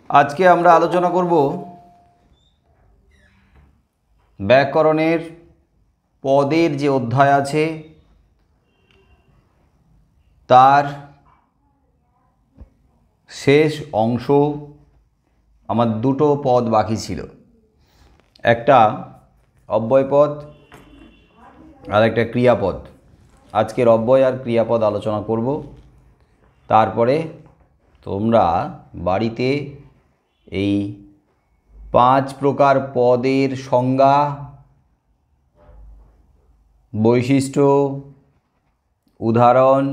आज के আমরা আলোচনা করব ব্যাকরণের পদের যে অধ্যায় আছে তার শেষ অংশ। আমার দুটো পদ বাকি ছিল, একটা অব্যয় পদ আর একটা ক্রিয়াপদ। আজকের অব্যয় আর ক্রিয়াপদ আলোচনা করব। তারপরে তোমরা বাড়িতে এই 5 প্রকার পদের সংজ্ঞা, বৈশিষ্ট্য, উদাহরণ,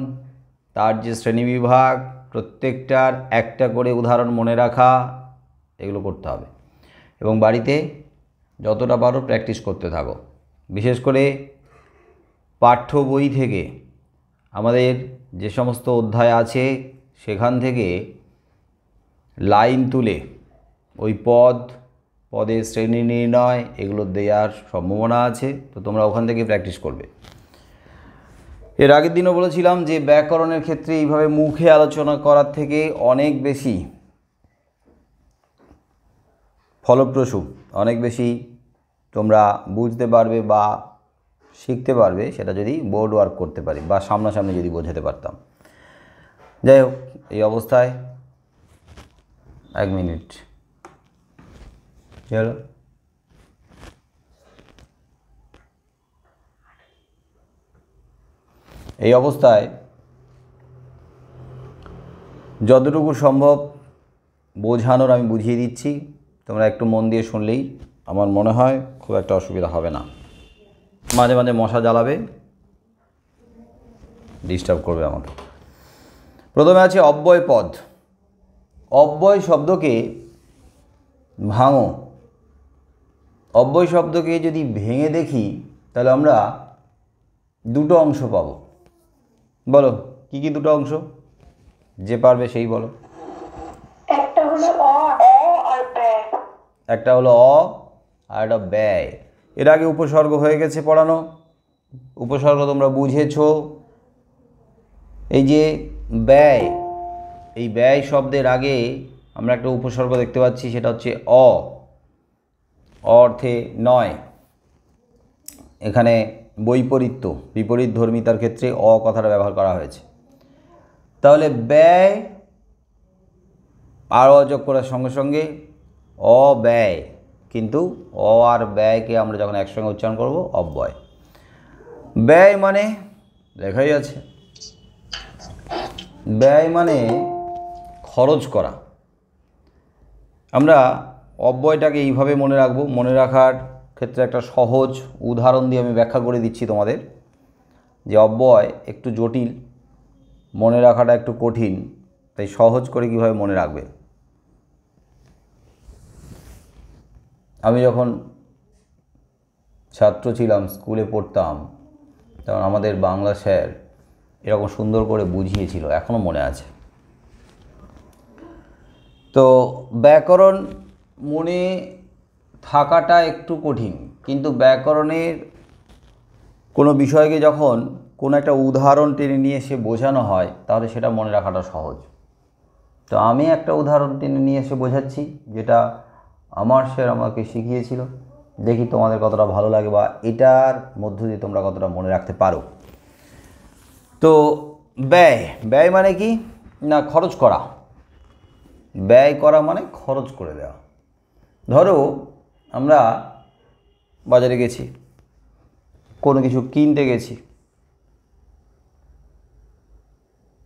তার যে শ্রেণীবিভাগ, প্রত্যেকটার একটা করে উদাহরণ মনে রাখা, এগুলো করতে হবে এবং বাড়িতে যতটা পারো প্র্যাকটিস করতে থাকো। বিশেষ করে পাঠ্য বই থেকে আমাদের যে সমস্ত অধ্যায় আছে সেখান থেকে লাইন তুলে ওই পদের শ্রেণী নির্ণয় এগুলো দেওয়ার সম্ভাবনা আছে, তো তোমরা ওখান থেকে প্র্যাকটিস করবে। এর আগের দিনও বলেছিলাম যে ব্যাকরণের ক্ষেত্রে এইভাবে মুখে আলোচনা করার থেকে অনেক বেশি ফলপ্রসূ, অনেক বেশি তোমরা বুঝতে পারবে বা শিখতে পারবে সেটা যদি বোর্ড ওয়ার্ক করতে পারি বা সামনাসামনি যদি বোঝাতে পারতাম। যাই হোক, এই অবস্থায় 1 মিনিট চলো। এই অবস্থায় যতটুকু সম্ভব বোঝানোর আমি বুঝিয়ে দিচ্ছি, তোমরা একটু মন দিয়ে শুনলেই আমার মনে হয় খুব একটা অসুবিধা হবে না। মাঝে মাঝে মশা জ্বালাবে, ডিস্টার্ব করবে আমাকে। প্রথমে আছে অব্যয় পদ। অব্যয় শব্দকে ভাঙো। অব্যয় শব্দকে যদি ভেঙে দেখি তাহলে আমরা দুটো অংশ পাবো। বলো কি কি দুটো অংশ? যে পারবে সেই বলো। একটা হলো আর ব্যয়। একটা হলো অ আর একটা ব্যয়। এর আগে উপসর্গ হয়ে গেছে পড়ানো, উপসর্গ তোমরা বুঝেছো। এই যে ব্যয়, এই ব্যয় শব্দের আগে আমরা একটা উপসর্গ দেখতে পাচ্ছি, সেটা হচ্ছে অর্থে নয়। এখানে বৈপরীত্য, বিপরীত ধর্মিতার ক্ষেত্রে কথাটা ব্যবহার করা হয়েছে। তাহলে ব্যয় আর যোগ করার সঙ্গে সঙ্গে অব্যয়, কিন্তু আর ব্যয়কে আমরা যখন একসঙ্গে উচ্চারণ করব অব্যয়। ব্যয় মানে লেখাই আছে, ব্যয় মানে খরচ করা। আমরা অব্যয়টাকে এইভাবে মনে রাখবো। মনে রাখার ক্ষেত্রে একটা সহজ উদাহরণ দিয়ে আমি ব্যাখ্যা করে দিচ্ছি তোমাদের, যে অব্যয় একটু জটিল, মনে রাখাটা একটু কঠিন, তাই সহজ করে কীভাবে মনে রাখবে। আমি যখন ছাত্র ছিলাম, স্কুলে পড়তাম, তখন আমাদের বাংলা স্যার এরকম সুন্দর করে বুঝিয়েছিল, এখনও মনে আছে। তো ব্যাকরণ মনে থাকাটা একটু কঠিন, কিন্তু ব্যাকরণের কোনো বিষয়কে যখন কোনো একটা উদাহরণ টেনে নিয়ে এসে বোঝানো হয় তাহলে সেটা মনে রাখাটা সহজ। তো আমি একটা উদাহরণ টেনে নিয়ে এসে বোঝাচ্ছি, যেটা আমার স্যার আমাকে শিখিয়েছিল। দেখি তোমাদের কতটা ভালো লাগে বা এটার মধ্য দিয়ে তোমরা কতটা মনে রাখতে পারো। তো ব্যয় মানে কি না, খরচ করা। ব্যয় করা মানে খরচ করে দেওয়া। ধরো আমরা বাজারে গেছি, কোনো কিছু কিনতে গেছি,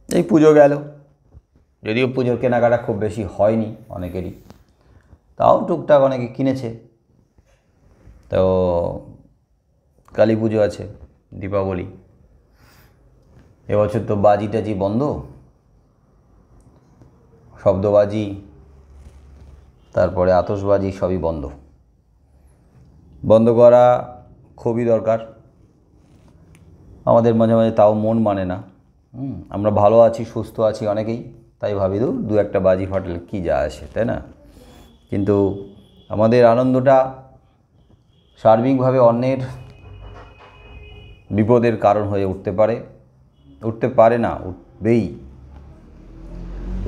এই পুজো গেল, যদিও পুজোর কেনাকাটা খুব বেশি হয়নি অনেকেরই, তাও টুকটাক অনেকে কিনেছে। তো কালী পুজো আছে, দীপাবলি, এবছর তো বাজি টাজি বন্ধ, শব্দবাজি, তারপরে আতশবাজি সবই বন্ধ করা খুবই দরকার। আমাদের মাঝে মাঝে তাও মন মানে না। আমরা ভালো আছি, সুস্থ আছি অনেকেই, তাই ভাবি দু একটা বাজি ফাটলে কী যা আসে, তাই না? কিন্তু আমাদের আনন্দটা সার্বিকভাবে অন্যের বিপদের কারণ হয়ে উঠতে পারে না, উঠবেই।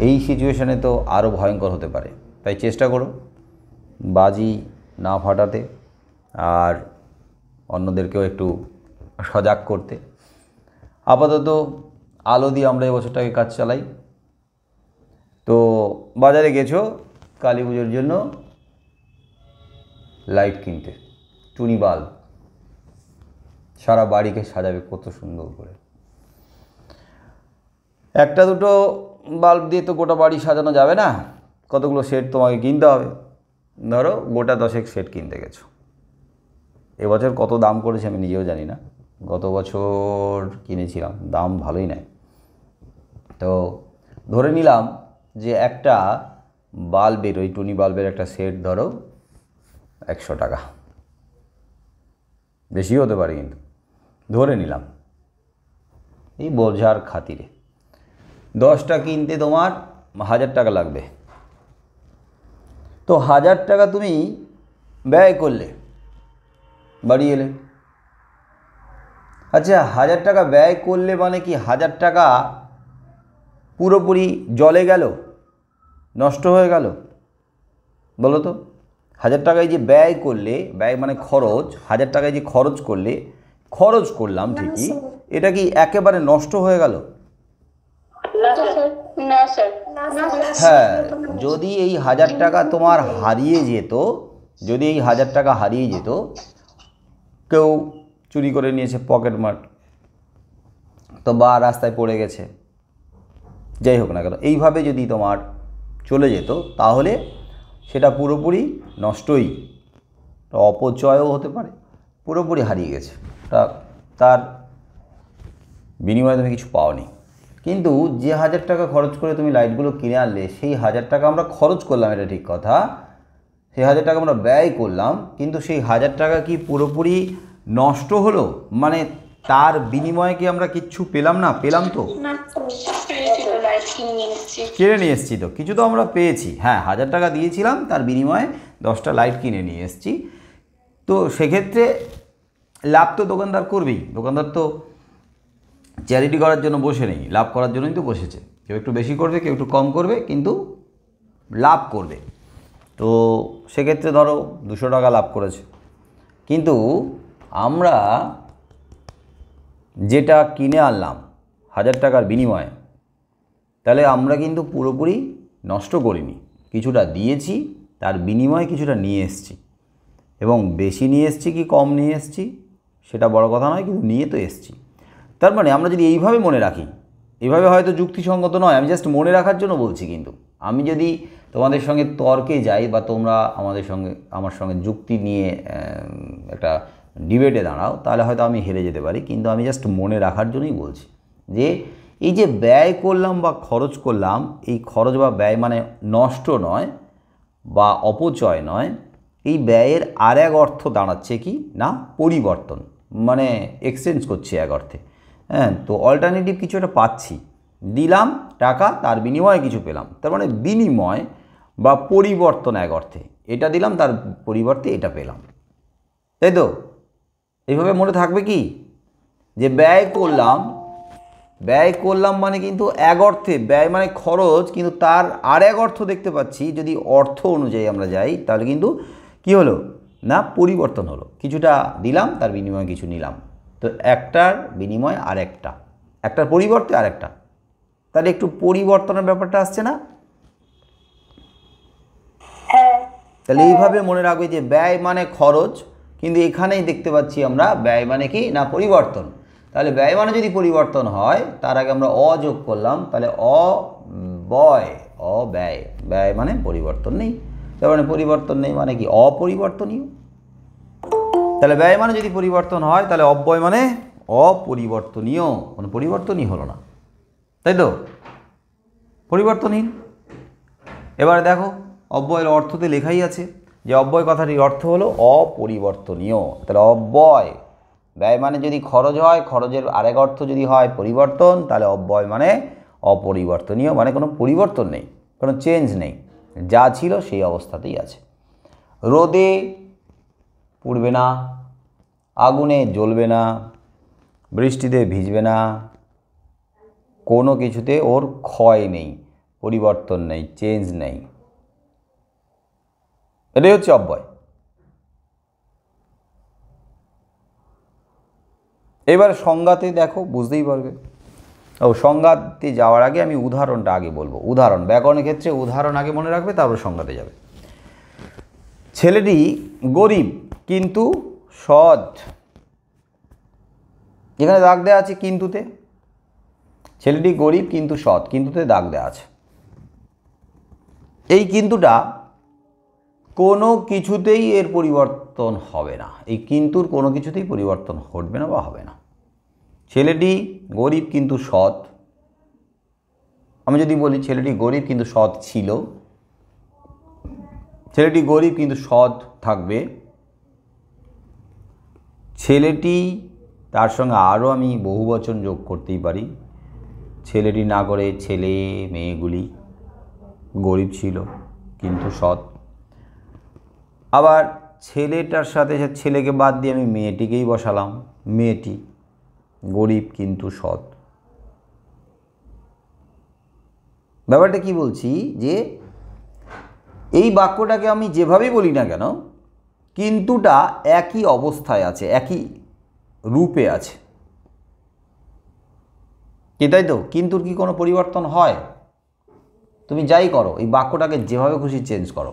এই সিচুয়েশনে তো আরও ভয়ঙ্কর হতে পারে। তাই চেষ্টা করো বাজি না ফাটাতে আর অন্যদেরকেও একটু সজাগ করতে। আপাতত আলো দিয়ে আমরা এই বছরটাকে কাজ চালাই। তো বাজারে গেছো কালী পুজোর জন্য লাইট কিনতে, টুনি বাল্ব, সারা বাড়িকে সাজাবে কত সুন্দর করে। একটা দুটো বাল্ব দিয়ে তো গোটা বাড়ি সাজানো যাবে না, কতগুলো সেট তোমাকে কিনতে হবে। ধরো গোটা 10 সেট কিনতে গেছো। এবছর কত দাম করেছে আমি নিজেও জানি না, গত বছর কিনেছিলাম, দাম ভালোই নেয়। তো ধরে নিলাম যে একটা বাল্বের, ওই টুনি বাল্বের একটা সেট ধরো 100 টাকা, বেশি হতে পারে কিন্তু ধরে নিলাম এই বোঝার খাতিরে। 10টা কিনতে তোমার 1000 টাকা লাগবে। তো 1000 টাকা তুমি ব্যয় করলে, বাড়ি এলে। আচ্ছা 1000 টাকা ব্যয় করলে মানে কি 1000 টাকা পুরোপুরি জলে গেল, নষ্ট হয়ে গেল? বলো তো, 1000 টাকায় যে ব্যয় করলে, ব্যয় মানে খরচ, 1000 টাকায় যে খরচ করলে, খরচ করলাম ঠিকই, এটা কি একেবারে নষ্ট হয়ে গেল? হ্যাঁ, যদি এই 1000 টাকা তোমার হারিয়ে যেত, যদি এই 1000 টাকা হারিয়ে যেত, কেউ চুরি করে নিয়েছে, পকেট মার, তো বা রাস্তায় পড়ে গেছে, যাই হোক না কেন, এইভাবে যদি তোমার চলে যেত তাহলে সেটা পুরোপুরি নষ্টই, অপচয়ও হতে পারে, পুরোপুরি হারিয়ে গেছে, তার বিনিময়ে তুমি কিছু পাওনি। কিন্তু যে 1000 টাকা খরচ করে তুমি লাইটগুলো কিনে আনলে, সেই 1000 টাকা আমরা খরচ করলাম, এটা ঠিক কথা, সেই 1000 টাকা আমরা ব্যয় করলাম, কিন্তু সেই 1000 টাকা কি পুরোপুরি নষ্ট হলো? মানে তার বিনিময়ে কি আমরা কিচ্ছু পেলাম না? পেলাম তো, কিনে নিয়ে এসেছি তো, কিছু তো আমরা পেয়েছি। হ্যাঁ, 1000 টাকা দিয়েছিলাম, তার বিনিময়ে 10টা লাইট কিনে নিয়ে এসেছি। তো সেক্ষেত্রে লাভ তো দোকানদার করবেই, দোকানদার তো চ্যারিটি করার জন্য বসে নেই, লাভ করার জন্যই তো বসেছে। কেউ একটু বেশি করবে, কেউ একটু কম করবে, কিন্তু লাভ করবে। তো সেক্ষেত্রে ধরো 200 টাকা লাভ করেছে, কিন্তু আমরা যেটা কিনে আনলাম 1000 টাকার বিনিময়ে, তাহলে আমরা কিন্তু পুরোপুরি নষ্ট করিনি, কিছুটা দিয়েছি, তার বিনিময়ে কিছুটা নিয়ে এসেছি। এবং বেশি নিয়ে এসেছি কি কম নিয়ে এসেছি সেটা বড় কথা নয়, কিন্তু নিয়ে তো এসেছি। তার মানে আমরা যদি এইভাবে মনে রাখি, এইভাবে হয়তো যুক্তিসঙ্গত নয়, আমি জাস্ট মনে রাখার জন্য বলছি। কিন্তু আমি যদি তোমাদের সঙ্গে তর্কে যাই, বা তোমরা আমার সঙ্গে যুক্তি নিয়ে একটা ডিবেটে দাঁড়াও, তাহলে হয়তো আমি হেরে যেতে পারি। কিন্তু আমি জাস্ট মনে রাখার জন্যই বলছি যে এই যে ব্যয় করলাম বা খরচ করলাম, এই খরচ বা ব্যয় মানে নষ্ট নয় বা অপচয় নয়, এই ব্যয়ের আর এক অর্থ দাঁড়াচ্ছে কি না, পরিবর্তন, মানে এক্সচেঞ্জ করছি এক অর্থে। হ্যাঁ, তো অল্টারনেটিভ কিছু একটা পাচ্ছি, দিলাম টাকা, তার বিনিময়ে কিছু পেলাম, তার মানে বিনিময় বা পরিবর্তন এক অর্থে। এটা দিলাম, তার পরিবর্তে এটা পেলাম, তাই তো? এইভাবে মনে থাকবে কি যে ব্যয় করলাম মানে কিন্তু এক অর্থে ব্যয় মানে খরচ, কিন্তু তার আর এক অর্থ দেখতে পাচ্ছি। যদি অর্থ অনুযায়ী আমরা যাই, তাহলে কিন্তু কি হলো না, পরিবর্তন হলো। কিছুটা দিলাম, তার বিনিময়ে কিছু নিলাম, তো একটার বিনিময় আর একটার পরিবর্তে আর একটা, তাহলে একটু পরিবর্তনের ব্যাপারটা আসছে না? তাহলে এইভাবে মনে রাখবে যে ব্যয় মানে খরচ, কিন্তু এখানেই দেখতে পাচ্ছি আমরা ব্যয় মানে কি না, পরিবর্তন। তাহলে ব্যয় মানে যদি পরিবর্তন হয়, তার আগে আমরা অযোগ করলাম, তাহলে অব্যয়, ব্যয় মানে পরিবর্তন নেই, তার মানে পরিবর্তন নেই মানে কি, অপরিবর্তনীয়। তাহলে ব্যয় মানে যদি পরিবর্তন হয়, তাহলে অব্যয় মানে অপরিবর্তনীয়, কোনো পরিবর্তনই হলো না, তাই তো, পরিবর্তনহীন। এবারে দেখো অব্যয়ের অর্থতে লেখাই আছে যে অব্যয় কথাটির অর্থ হলো অপরিবর্তনীয়। তাহলে অব্যয়, ব্যয় মানে যদি খরচ হয়, খরচের আরেক অর্থ যদি হয় পরিবর্তন, তাহলে অব্যয় মানে অপরিবর্তনীয়, মানে কোনো পরিবর্তন নেই, কোনো চেঞ্জ নেই, যা ছিল সেই অবস্থাতেই আছে। রোদে পুড়বে না, আগুনে জ্বলবে না, বৃষ্টিতে ভিজবে না, কোনো কিছুতে ওর ক্ষয় নেই, পরিবর্তন নেই, চেঞ্জ নেই। এটাই হচ্ছে অব্যয়। এবার সংজ্ঞাতে দেখো, বুঝতেই পারবে। সংজ্ঞাতে যাওয়ার আগে আমি উদাহরণটা আগে বলবো। উদাহরণ, ব্যাকরণের ক্ষেত্রে উদাহরণ আগে মনে রাখবে, তারপর সংজ্ঞাতে যাবে। ছেলেটি গরিব কিন্তু সৎ। এখানে দাগ দেওয়া আছে কিন্তুতে। ছেলেটি গরিব কিন্তু সৎ, কিন্তুতে দাগ দেওয়া আছে। এই কিন্তুটা কোনো কিছুতেই এর পরিবর্তন হবে না। এই কিন্তুর কোনো কিছুতেই পরিবর্তন ঘটবে না বা হবে না। ছেলেটি গরিব কিন্তু সৎ, আমি যদি বলি ছেলেটি গরিব কিন্তু সৎ ছিল, ছেলেটি গরিব কিন্তু সৎ থাকবে। ছেলেটি, তার সঙ্গে আরও আমি বহুবচন যোগ করতেই পারি। ছেলেটি না করে ছেলে মেয়েগুলি গরিব ছিল কিন্তু সৎ। আবার ছেলেটার সাথে ছেলেকে বাদ দিয়ে আমি মেয়েটিকেই বসালাম, মেয়েটি গরিব কিন্তু সৎ। ব্যাপারটা কি বলছি, যে এই বাক্যটাকে আমি যেভাবেই বলি না কেন, কিন্তুটা একই অবস্থায় আছে, একই রূপে আছে, কি তাই তো? কিন্তুর কি কোনো পরিবর্তন হয়? তুমি যাই করো, এই বাক্যটাকে যেভাবে খুশি চেঞ্জ করো,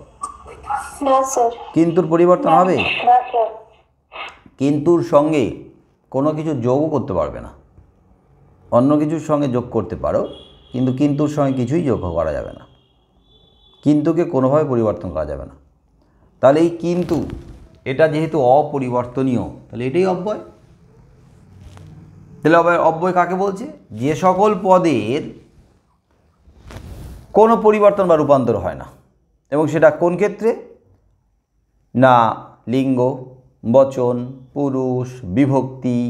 না স্যার। কিন্তুর পরিবর্তন হবে? না স্যার। কিন্তুর সঙ্গে কোনো কিছু যোগও করতে পারবে না। অন্য কিছুর সঙ্গে যোগ করতে পারো, কিন্তু কিন্তুর সঙ্গে কিছুই যোগ করা যাবে না। কিন্তুকে কোনোভাবে পরিবর্তন করা যাবে না। তাহলে এই কিন্তু, এটা যেহেতু অপরিবর্তনীয়, তাহলে এটাই অব্যয়। তাহলে অব্যয় কাকে বলছে? যে সকল পদের কোনো পরিবর্তন বা রূপান্তর হয় না, এবং সেটা কোন ক্ষেত্রে? না লিঙ্গ, বচন, পুরুষ, বিভক্তি,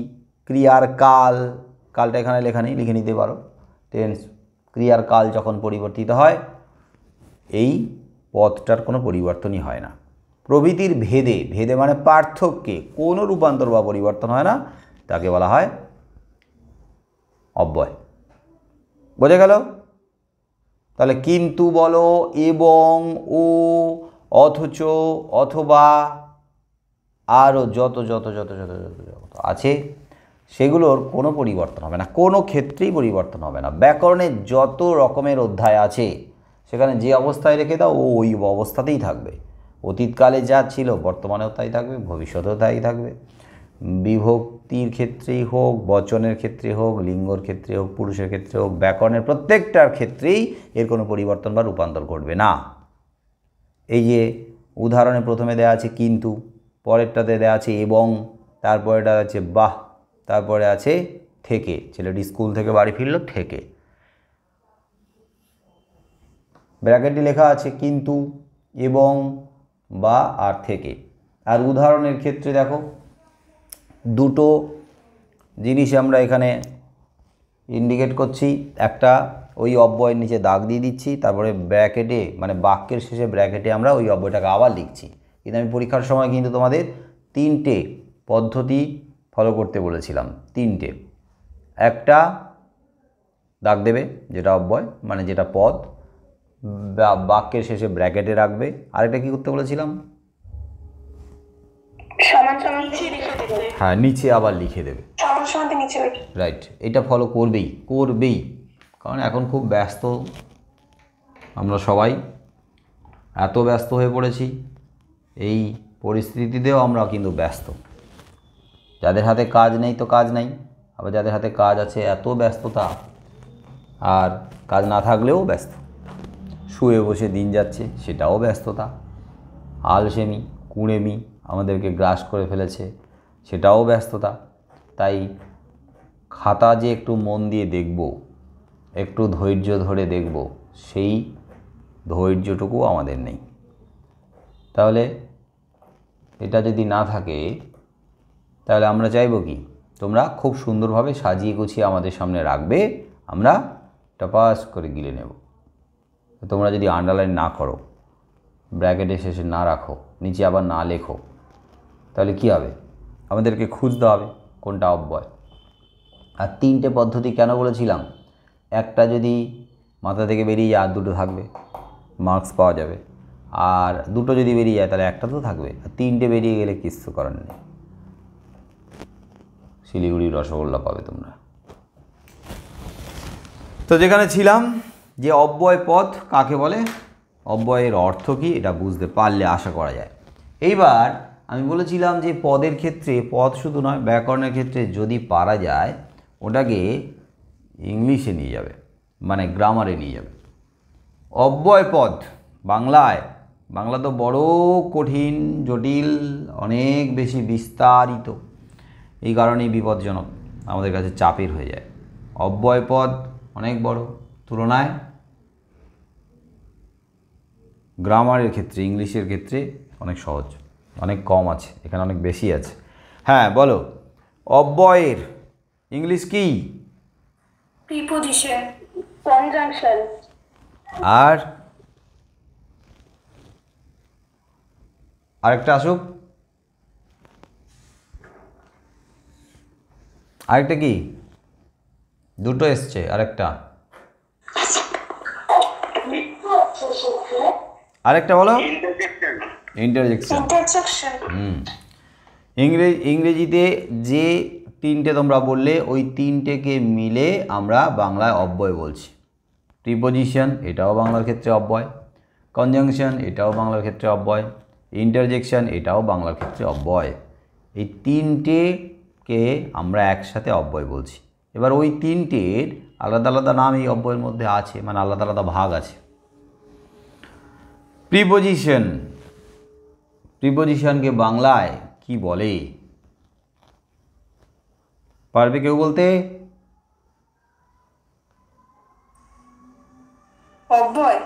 ক্রিয়ার কাল, কালটা এখানে লেখা নেই, লিখে নিতে পারো, টেন্স, ক্রিয়ার কাল যখন পরিবর্তিত হয়, এই পদটার কোনো পরিবর্তনই হয় না। প্রভৃতির ভেদে, ভেদে মানে পার্থক্যে কোনো রূপান্তর বা পরিবর্তন হয় না, তাকে বলা হয় অব্যয়। বোঝা গেল? তাহলে কিন্তু বলো, এবং, ও, অথচ, অথবা, আরও যত যত যত যত যত যত আছে, সেগুলোর কোনো পরিবর্তন হবে না, কোনো ক্ষেত্রেই পরিবর্তন হবে না। ব্যাকরণের যত রকমের অধ্যায় আছে, সেখানে যে অবস্থায় রেখে দাও, ও ওই অবস্থাতেই থাকবে। অতীতকালে যা ছিল বর্তমানেও তাই থাকবে, ভবিষ্যতেও তাই থাকবে। বিভক্তির ক্ষেত্রেই হোক, বচনের ক্ষেত্রে হোক, লিঙ্গর ক্ষেত্রে হোক, পুরুষের ক্ষেত্রে হোক, ব্যাকরণের প্রত্যেকটার ক্ষেত্রেই এর কোনো পরিবর্তন বা রূপান্তর ঘটবে না। এই যে উদাহরণে প্রথমে দেওয়া আছে কিন্তু, পরেরটাতে দেওয়া আছে এবং, তারপরেটা আছে বাহ, তারপরে আছে থেকে। ছেলেটি স্কুল থেকে বাড়ি ফিরল থেকে, ব্র্যাকেটে লেখা আছে কিন্তু, এবং, বা আর থেকে। আর উদাহরণের ক্ষেত্রে দেখো, দুটো জিনিস আমরা এখানে ইন্ডিকেট করছি। একটা ওই অব্যয়ের নিচে দাগ দিয়ে দিচ্ছি, তারপরে ব্র্যাকেটে মানে বাক্যের শেষে ব্র্যাকেটে আমরা ওই অব্যয়টাকে আবার লিখছি। কিন্তু আমি পরীক্ষার সময় কিন্তু তোমাদের 3টে পদ্ধতি ফলো করতে বলেছিলাম, 3টে। একটা দাগ দেবে যেটা অব্যয়, মানে যেটা পদ, বাক্যের শেষে ব্র্যাকেটে রাখবে। আরেকটা কী করতে বলেছিলাম? সমান সমান লিখে দেবে। হ্যাঁ, নিচে আবার লিখে দেবে। সমান সমান নিচে লিখে। রাইট, এটা ফলো করবেই করবেই, কারণ এখন খুব ব্যস্ত আমরা সবাই, এত ব্যস্ত হয়ে পড়েছি। এই পরিস্থিতিতেও আমরা কিন্তু ব্যস্ত। যাদের হাতে কাজ নেই তো কাজ নেই, আবার যাদের হাতে কাজ আছে এত ব্যস্ততা, আর কাজ না থাকলেও ব্যস্ত। শুয়ে বসে দিন যাচ্ছে, সেটাও ব্যস্ততা। আলসেমি, কুঁড়েমি আমাদেরকে গ্রাস করে ফেলেছে, সেটাও ব্যস্ততা। তাই খাতা যে একটু মন দিয়ে দেখব, একটু ধৈর্য ধরে দেখব, সেই ধৈর্যটুকু আমাদের নেই। তাহলে এটা যদি না থাকে, তাহলে আমরা চাইব কি? তোমরা খুব সুন্দরভাবে সাজিয়ে গুছিয়ে আমাদের সামনে রাখবে, আমরা টপাস করে গিলে নেব। তোমরা যদি আন্ডারলাইন না করো, ব্র্যাকেটের শেষে না রাখো, নিচে আবার না লেখো, তাহলে কি হবে? আমাদেরকে খুঁজতে হবে কোনটা অব্যয়। আর 3টে পদ্ধতি কেন বলেছিলাম? একটা যদি মাথা থেকে বেরিয়ে যায়, আর দুটো থাকবে, মার্কস পাওয়া যাবে। আর দুটো যদি বেরিয়ে যায় তাহলে একটা তো থাকবে, আর তিনটে বেরিয়ে গেলে কিছু করার নেই, শিলিগুড়ির রসগোল্লা পাবে তোমরা। তো যেখানে ছিলাম যে অব্যয় পদ কাকে বলে, অব্যয়ের অর্থ কী এটা বুঝতে পারলে আশা করা যায়। এইবার আমি বলেছিলাম যে পদের ক্ষেত্রে, পদ শুধু নয় ব্যাকরণের ক্ষেত্রে যদি পারা যায় ওটাকে ইংলিশে নিয়ে যাবে, মানে গ্রামারে নিয়ে যাবে। অব্যয় পদ বাংলায়, বাংলা তো বড় কঠিন জটিল, অনেক বেশি বিস্তারিত, এই কারণেই বিপজ্জনক, আমাদের কাছে চাপের হয়ে যায়। অব্যয় পদ অনেক বড়, তুলনায় গ্রামারের ক্ষেত্রে ইংলিশের ক্ষেত্রে অনেক সহজ, অনেক কম আছে, এখানে অনেক বেশি আছে। হ্যাঁ বলো, অব্যয়ের ইংলিশ কি? Preposition, conjunction. আর আরেকটা আসুক, আরেকটা কি? দুটো এসছে, আরেকটা আরেকটা বলো। ইন্টারজেকশন। ইংরেজিতে যে তিনটে তোমরা বললে ওই তিনটেকে মিলে আমরা বাংলায় অব্যয় বলছি। প্রিপোজিশন এটাও বাংলার ক্ষেত্রে অব্যয়, কনজাংশন এটাও বাংলার ক্ষেত্রে অব্যয়, ইন্টারজেকশন এটাও বাংলার ক্ষেত্রে অব্যয়। এই তিনটেকে আমরা একসাথে অব্যয় বলছি। এবার ওই তিনটের আলাদা আলাদা নাম এই অব্যয়ের মধ্যে আছে, মানে আলাদা আলাদা ভাগ আছে। প্রিপোজিশন, প্রিপোজিশনকে বাংলায় কি বলে? পারবে কেউ বলতে? অব্যয়?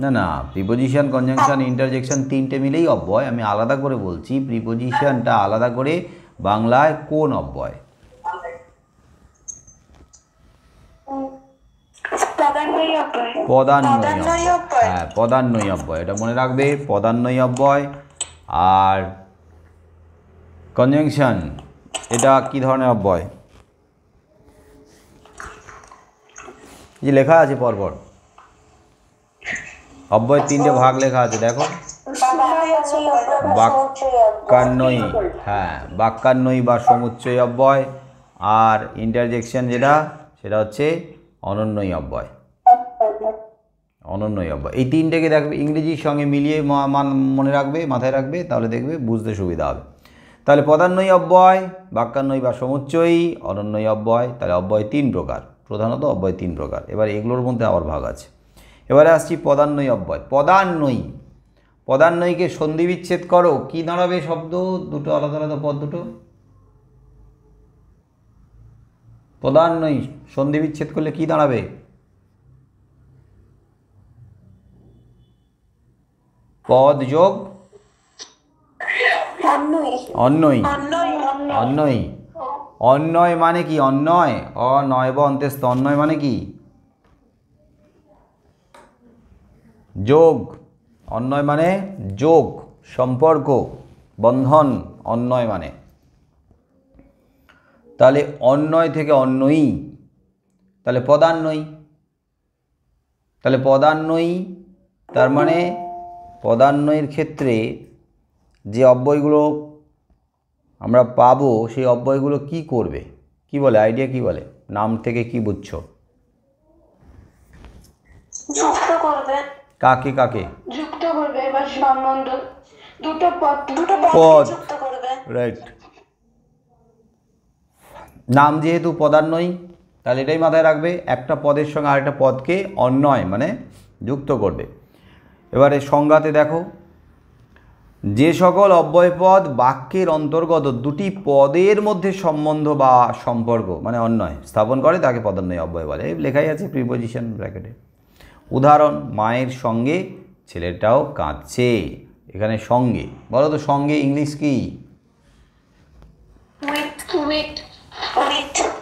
না না, প্রিপোজিশন কনজাংশন ইন্টারজেকশন তিনটে মিলেই অব্যয়। আমি আলাদা করে বলছি, প্রিপোজিশনটা আলাদা করে বাংলায় কোন অব্যয়? পদান্বয়ী অব্যয়। হ্যাঁ, পদান্বয়ী অব্যয়, এটা মনে রাখবে, পদান্বয়ী অব্যয়। আর কনজাংশন এটা কি ধরনের অব্যয়? যে লেখা আছে পরপর অব্যয়ের তিনটে ভাগ লেখা আছে, দেখো। বাক্যান্বয়ী, হ্যাঁ বাক্যান্বয়ী বা সমুচ্চয়ী অব্যয়। আর ইন্টারজেকশন যেটা, সেটা হচ্ছে অনন্বয়ী অব্যয়। অনন্বয়ী অব্যয়, এই তিনটেকে দেখবে ইংরেজির সঙ্গে মিলিয়ে মনে রাখবে, মাথায় রাখবে, তাহলে দেখবে বুঝতে সুবিধা হবে। তাহলে পদান্বয়ী অব্যয়, বাক্যান্বয়ী বা সমুচ্চয়ী, অনন্বয়ী অব্যয়। তাহলে অব্যয় তিন প্রকার, প্রধানত অব্যয় তিন প্রকার। এবার এগুলোর মধ্যে আবার ভাগ আছে। এবারে আসছি পদান্বয়ী অব্যয়। পদান্বয়ী, পদান্বয়ীকে সন্ধি বিচ্ছেদ করো, কি দাঁড়াবে শব্দ দুটো, আলাদা আলাদা পদ দুটো? পদান্বয়ী সন্ধি বিচ্ছেদ করলে কি দাঁড়াবে? পদ যোগ অন্বয়ী। অন্বয়ী, অন্বয় মানে কি? অন্বয়, অনয় ব অন্ত্যস্ত, অন্বয় মানে কি? যোগ। অন্বয় মানে যোগ, সম্পর্ক, বন্ধন, অন্বয় মানে। তাহলে অন্বয় থেকে অন্বয়ী, তাহলে পদান্বয়ী। তাহলে পদান্বয়ী তার মানে পদান্বয়ীর ক্ষেত্রে যে অব্যয়গুলো আমরা পাবো সেই অব্যয়গুলো কি করবে, কি বলে, আইডিয়া কি বলে? নাম থেকে কি বুঝছো? যুক্ত করবে। কাকে কাকে? যুক্ত করবে বা সম্বন্ধ, দুটো পদ যুক্ত করবে। রাইট। নাম যেহেতু পদান্বয়ী, তাহলে এটাই মাথায় রাখবে, একটা পদের সঙ্গে আরেকটা পদকে অন্বয় মানে যুক্ত করবে। এবারে সংজ্ঞাতে দেখো, যে সকল অব্যয়পদ বাক্যের অন্তর্গত দুটি পদের মধ্যে সম্বন্ধ বা সম্পর্ক মানে অন্বয় স্থাপন করে তাকে পদান্বয়ী অব্যয় বলে। লেখাই আছে প্রিপোজিশন ব্র্যাকেটে। উদাহরণ, মায়ের সঙ্গে ছেলেটাও কাঁদছে। এখানে সঙ্গে, বলো তো সঙ্গে ইংলিশ কি?